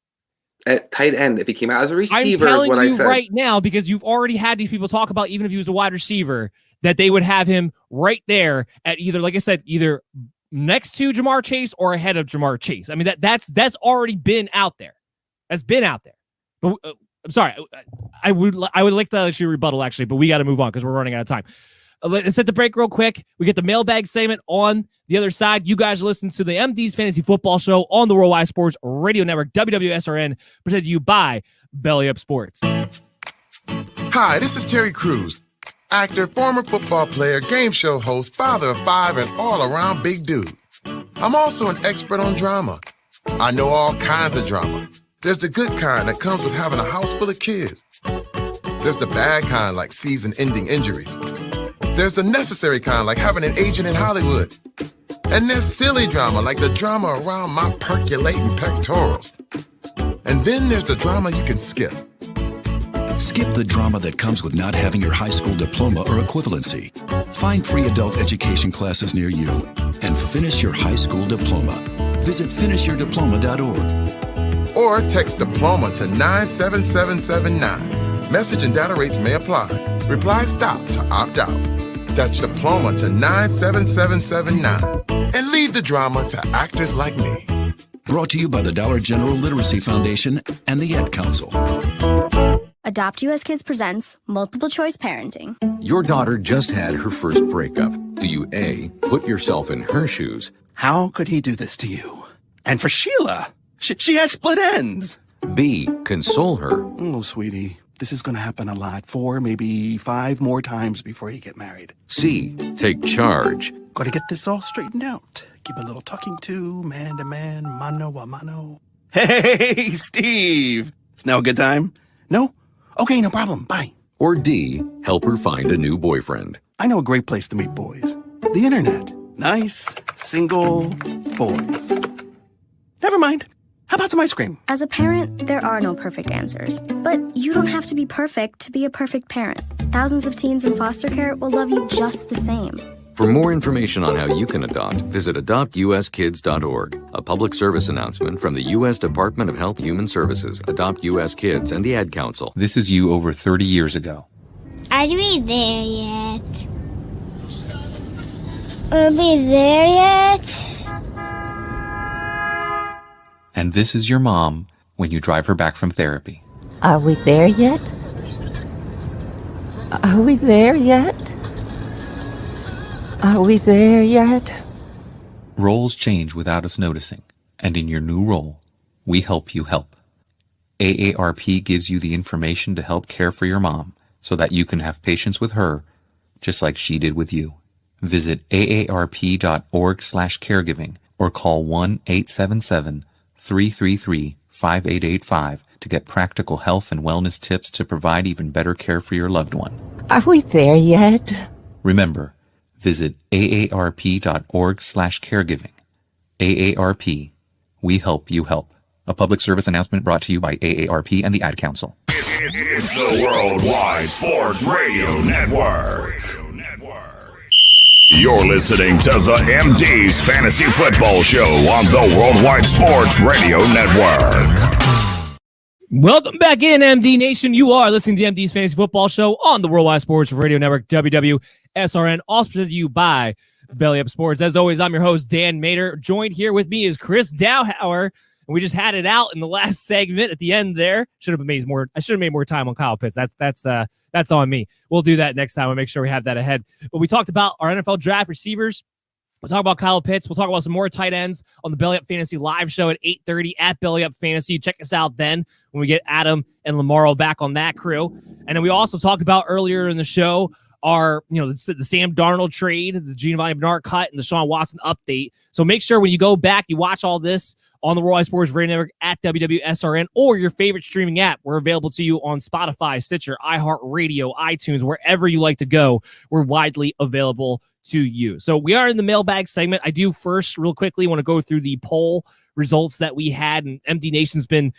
At tight end, if he came out as a receiver, I'm telling is what you I said right now because you've already had these people talk about even if he was a wide receiver that they would have him right there at either, like I said, either next to Jamar Chase or ahead of Jamar Chase. I mean that's already been out there. That's been out there. But I'm sorry. I would like to let you rebuttal, actually, but we got to move on because we're running out of time. Let's hit the break real quick. We get the mailbag segment on the other side. You guys are listening to the MD's Fantasy Football Show on the Worldwide Sports Radio Network, WWSRN, presented to you by Belly Up Sports. Hi, this is Terry Crews, actor, former football player, game show host, father of 5, and all-around big dude. I'm also an expert on drama. I know all kinds of drama. There's the good kind that comes with having a house full of kids. There's the bad kind like season-ending injuries. There's the necessary kind like having an agent in Hollywood. And there's silly drama like the drama around my percolating pectorals. And then there's the drama you can skip. Skip the drama that comes with not having your high school diploma or equivalency. Find free adult education classes near you and finish your high school diploma. Visit finishyourdiploma.org. Or text diploma to 97779. Message and data rates may apply. Reply stop to opt out. That's diploma to 97779. And leave the drama to actors like me. Brought to you by the Dollar General Literacy Foundation and the Ed Council. Adopt US Kids presents Multiple Choice Parenting. Your daughter just had her first breakup. Do you A, put yourself in her shoes? How could he do this to you? And for Sheila, she has split ends. B, console her. Oh, sweetie, this is going to happen a lot. 4, maybe 5 more times before you get married. C, take charge. Got to get this all straightened out. Give a little talking to, man to man, mano a mano. Hey, Steve. It's now a good time? No? Okay, no problem. Bye. Or D, help her find a new boyfriend. I know a great place to meet boys. The internet. Nice, single boys. Never mind. How about some ice cream? As a parent, there are no perfect answers. But you don't have to be perfect to be a perfect parent. Thousands of teens in foster care will love you just the same. For more information on how you can adopt, visit adoptuskids.org, a public service announcement from the U.S. Department of Health and Human Services, Adopt U.S. Kids, and the Ad Council. This is you over 30 years ago. Are we there yet? Are we there yet? And this is your mom when you drive her back from therapy. Are we there yet? Are we there yet? Are we there yet? Roles change without us noticing, and in your new role, we help you help. AARP gives you the information to help care for your mom so that you can have patience with her, just like she did with you. Visit aarp.org/caregiving or call 1-877-333-5885 to get practical health and wellness tips to provide even better care for your loved one. Are we there yet? Remember, visit aarp.org/caregiving. AARP, we help you help. A public service announcement brought to you by AARP and the Ad Council. It's the Worldwide Sports Radio Network. You're listening to the MD's Fantasy Football Show on the Worldwide Sports Radio Network. Welcome back in, MD Nation. You are listening to the MD's Fantasy Football Show on the Worldwide Sports Radio Network, WWSRN, also presented to you by Belly Up Sports. As always, I'm your host, Dan Mader. Joined here with me is Chris Dowhauer. And we just had it out in the last segment at the end there. I should have made more time on Kyle Pitts. That's on me. We'll do that next time. We'll make sure we have that ahead. But we talked about our NFL draft receivers. We'll talk about Kyle Pitts. We'll talk about some more tight ends on the Belly Up Fantasy live show at 8:30 at Belly Up Fantasy. Check us out then when we get Adam and Lamaro back on that crew. And then we also talked about earlier in the show the Sam Darnold trade, the Giovani Bernard cut, and the DeShaun Watson update. So make sure when you go back, you watch all this on the Worldwide Sports Radio Network at WWSRN or your favorite streaming app. We're available to you on Spotify, Stitcher, iHeartRadio, iTunes, wherever you like to go. We're widely available to you. So we are in the mailbag segment. I do first, real quickly, want to go through the poll results that we had, and MD Nation's been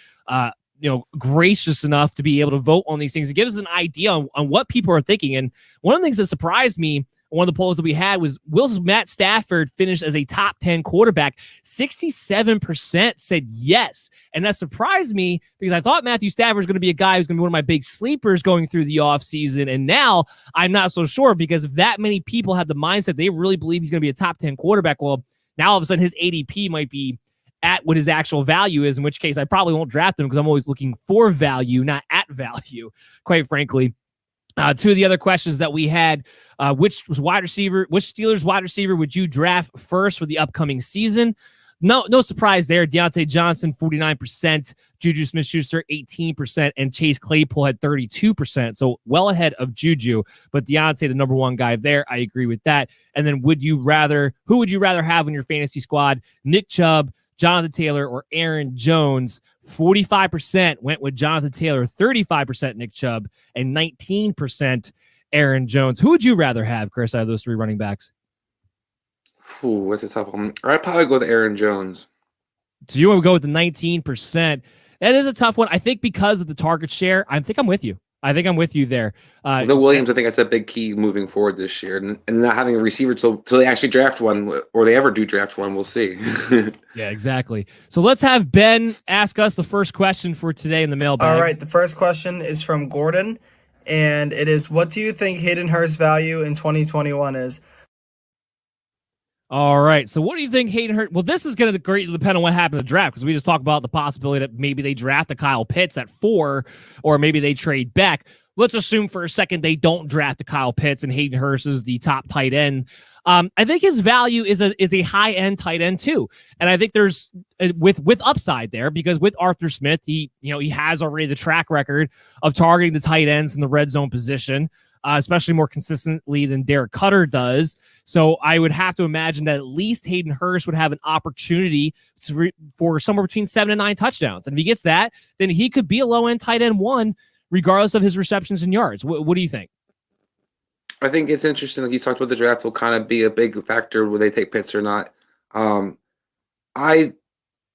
gracious enough to be able to vote on these things and give us an idea on what people are thinking. And one of the things that surprised me, one of the polls that we had, was, will Matt Stafford finish as a top 10 quarterback? 67% said yes. And that surprised me because I thought Matthew Stafford was going to be a guy who's going to be one of my big sleepers going through the offseason. And now I'm not so sure, because if that many people have the mindset they really believe he's going to be a top 10 quarterback, well, now all of a sudden his ADP might be at what his actual value is, in which case I probably won't draft him because I'm always looking for value, not at value, quite frankly. Two of the other questions that we had, which Steelers wide receiver would you draft first for the upcoming season? No surprise there. Deontay Johnson, 49%, Juju Smith-Schuster, 18%, and Chase Claypool had 32%. So well ahead of Juju, but Deontay, the number one guy there. I agree with that. And then who would you rather have in your fantasy squad? Nick Chubb, Jonathan Taylor, or Aaron Jones? 45% went with Jonathan Taylor, 35% Nick Chubb, and 19% Aaron Jones. Who would you rather have, Chris, out of those three running backs? Ooh, that's a tough one. I'd probably go with Aaron Jones. So you want to go with the 19%. That is a tough one. I think because of the target share, I think I'm with you. I think I'm with you there. The Williams, I think that's a big key moving forward this year, and not having a receiver till they actually draft one, or they ever do draft one. We'll see. Yeah, exactly. So let's have Ben ask us the first question for today in the mailbag. All right, the first question is from Gordon, and it is, what do you think Hayden Hurst's value in 2021 is? All right. So what do you think Hayden Hurst? Well, this is going to greatly depend on what happens in the draft, because we just talked about the possibility that maybe they draft a Kyle Pitts at 4, or maybe they trade back. Let's assume for a second they don't draft a Kyle Pitts and Hayden Hurst is the top tight end. I think his value is a high end tight end too, and I think there's with upside there, because with Arthur Smith, he has already the track record of targeting the tight ends in the red zone position, especially more consistently than Derek Cutter does. So I would have to imagine that at least Hayden Hurst would have an opportunity for somewhere between 7 and 9 touchdowns. And if he gets that, then he could be a low-end tight end 1, regardless of his receptions and yards. What do you think? I think it's interesting. Like you talked about, the draft will kind of be a big factor whether they take Pitts or not. I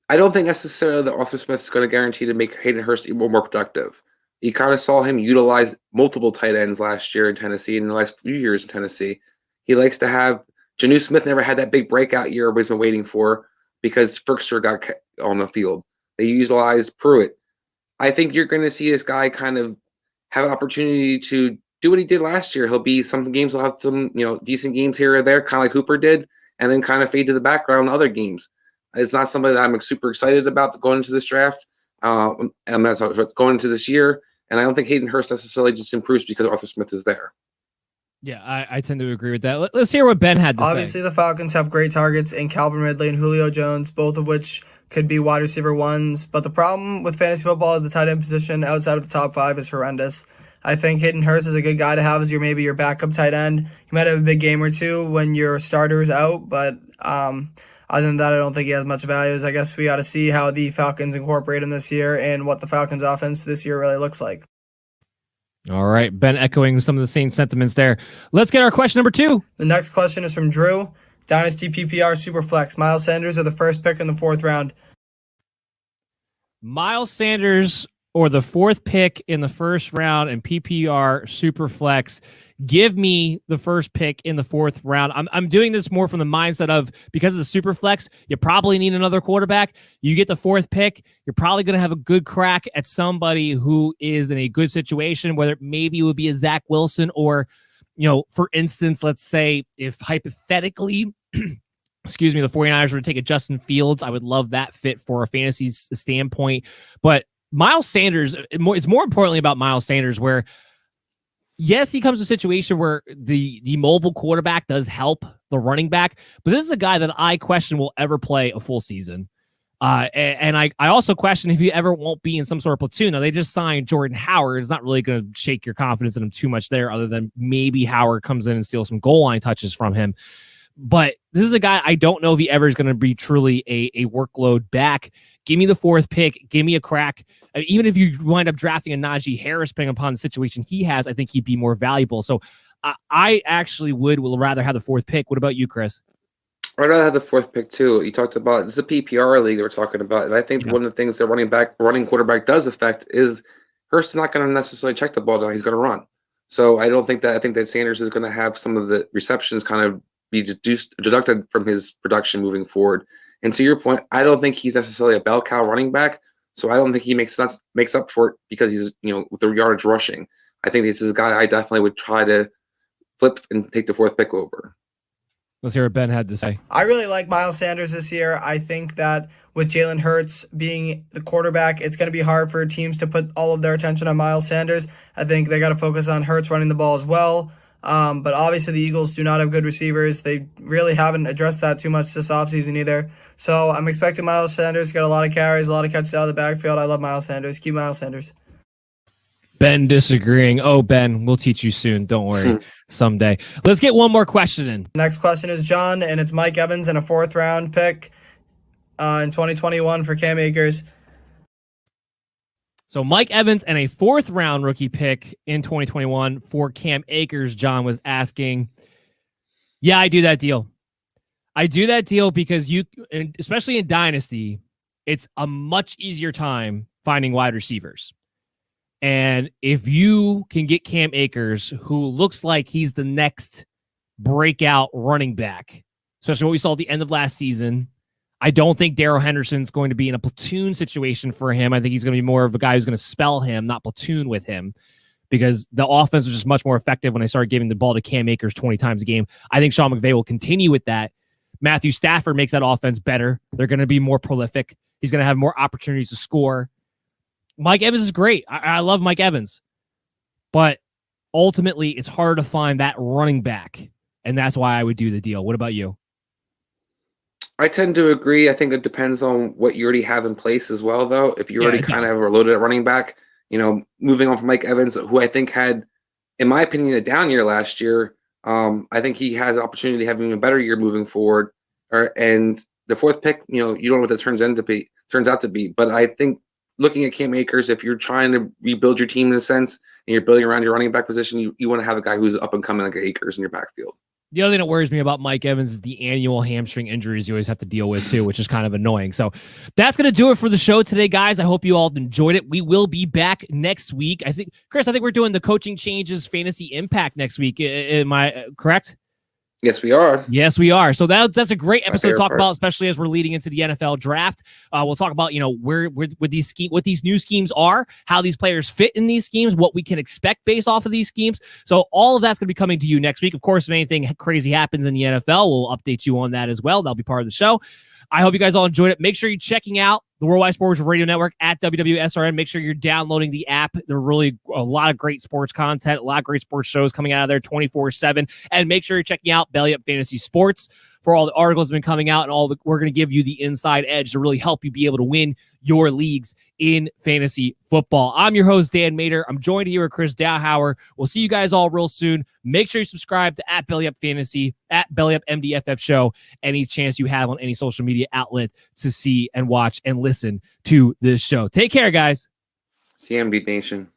don't think necessarily that Arthur Smith is going to guarantee to make Hayden Hurst more productive. You kind of saw him utilize multiple tight ends last year in Tennessee and in the last few years in Tennessee. He likes to have Janu Smith never had that big breakout year we've been waiting for because Ferkster got on the field. They utilized Pruitt. I think you're going to see this guy kind of have an opportunity to do what he did last year. He'll be some games will have some decent games here or there, kind of like Hooper did, and then kind of fade to the background in other games. It's not somebody that I'm super excited about going into this draft. And that's going into this year. And I don't think Hayden Hurst necessarily just improves because Arthur Smith is there. Yeah, I tend to agree with that. Let's hear what Ben had to say. Obviously, the Falcons have great targets in Calvin Ridley and Julio Jones, both of which could be wide receiver ones. But the problem with fantasy football is the tight end position outside of the top 5 is horrendous. I think Hayden Hurst is a good guy to have as maybe your backup tight end. You might have a big game or two when your starter is out, but other than that, I don't think he has much value. I guess we got to see how the Falcons incorporate him this year and what the Falcons offense this year really looks like. All right, Ben echoing some of the same sentiments there. Let's get our question number 2. The next question is from Drew. Dynasty PPR Superflex. Miles Sanders or the first pick in the 4th round? Miles Sanders or the 4th pick in the 1st round in PPR Superflex. Give me the first pick in the 4th round. I'm doing this more from the mindset of because of the super flex, you probably need another quarterback. You get the 4th pick, you're probably going to have a good crack at somebody who is in a good situation, whether maybe it would be a Zach Wilson or, for instance, let's say if hypothetically, excuse me, the 49ers were to take a Justin Fields, I would love that fit for a fantasy standpoint. But Miles Sanders, it's more importantly about Miles Sanders where yes, he comes to a situation where the mobile quarterback does help the running back, but this is a guy that I question will ever play a full season. And I also question if he ever won't be in some sort of platoon. Now, they just signed Jordan Howard. It's not really going to shake your confidence in him too much there, other than maybe Howard comes in and steals some goal line touches from him. But this is a guy I don't know if he ever is going to be truly a workload back. Give me the 4th pick. Give me a crack. I mean, even if you wind up drafting a Najee Harris, depending upon the situation he has, I think he'd be more valuable. So I actually would rather have the 4th pick. What about you, Chris? I'd rather have the 4th pick too. You talked about this is a PPR league that we're talking about, and I think one of the things that running quarterback does affect is Hurst is not going to necessarily check the ball down. He's going to run. So I think that Sanders is going to have some of the receptions kind of be deducted from his production moving forward. And to your point, I don't think he's necessarily a bell cow running back. So I don't think he makes up for it because he's with the yardage rushing. I think this is a guy I definitely would try to flip and take the 4th pick over. Let's hear what Ben had to say. I really like Miles Sanders this year. I think that with Jalen Hurts being the quarterback, it's going to be hard for teams to put all of their attention on Miles Sanders. I think they got to focus on Hurts running the ball as well. But obviously the Eagles do not have good receivers. They really haven't addressed that too much this offseason either. So I'm expecting Miles Sanders to get a lot of carries, a lot of catches out of the backfield. I love Miles Sanders. Keep Miles Sanders. Ben disagreeing. Oh, Ben, we'll teach you soon. Don't worry. Someday. Let's get one more question in. Next question is John, and it's Mike Evans and a 4th round pick in 2021 for Cam Akers. So Mike Evans and a 4th round rookie pick in 2021 for Cam Akers. John was asking, yeah, I do that deal. I do that deal because especially in Dynasty, it's a much easier time finding wide receivers. And if you can get Cam Akers, who looks like he's the next breakout running back, especially what we saw at the end of last season, I don't think Darrell Henderson's going to be in a platoon situation for him. I think he's going to be more of a guy who's going to spell him, not platoon with him, because the offense was just much more effective when they started giving the ball to Cam Akers 20 times a game. I think Sean McVay will continue with that. Matthew Stafford makes that offense better. They're going to be more prolific. He's going to have more opportunities to score. Mike Evans is great. I love Mike Evans. But ultimately, it's hard to find that running back, and that's why I would do the deal. What about you? I tend to agree. I think it depends on what you already have in place as well, though. If you already kind of are loaded at running back, moving on from Mike Evans, who I think had, in my opinion, a down year last year, I think he has an opportunity to have even a better year moving forward. And the 4th pick, you don't know what that turns out to be. But I think looking at Cam Akers, if you're trying to rebuild your team in a sense and you're building around your running back position, you want to have a guy who's up and coming like Akers in your backfield. The other thing that worries me about Mike Evans is the annual hamstring injuries you always have to deal with too, which is kind of annoying. So that's going to do it for the show today, guys. I hope you all enjoyed it. We will be back next week. Chris, I think we're doing the coaching changes fantasy impact next week. Am I correct? Yes, we are. Yes, we are. So that's a great My episode to favorite talk part. about, especially as we're leading into the NFL draft. We'll talk about, where what these new schemes are, how these players fit in these schemes, what we can expect based off of these schemes. So all of that's going to be coming to you next week. Of course, if anything crazy happens in the NFL, we'll update you on that as well. That'll be part of the show. I hope you guys all enjoyed it. Make sure you're checking out the Worldwide Sports Radio Network at WWSRN. Make sure you're downloading the app. There are really a lot of great sports content, a lot of great sports shows coming out of there 24/7. And make sure you're checking out Belly Up Fantasy Sports for all the articles that have been coming out and we're going to give you the inside edge to really help you be able to win your leagues in fantasy football. I'm your host, Dan Mader. I'm joined here with Chris Dowhauer. We'll see you guys all real soon. Make sure you subscribe to at Belly Up Fantasy, at Belly Up MDFF Show, any chance you have on any social media outlet to see and watch and listen to this show. Take care, guys. CMB Nation.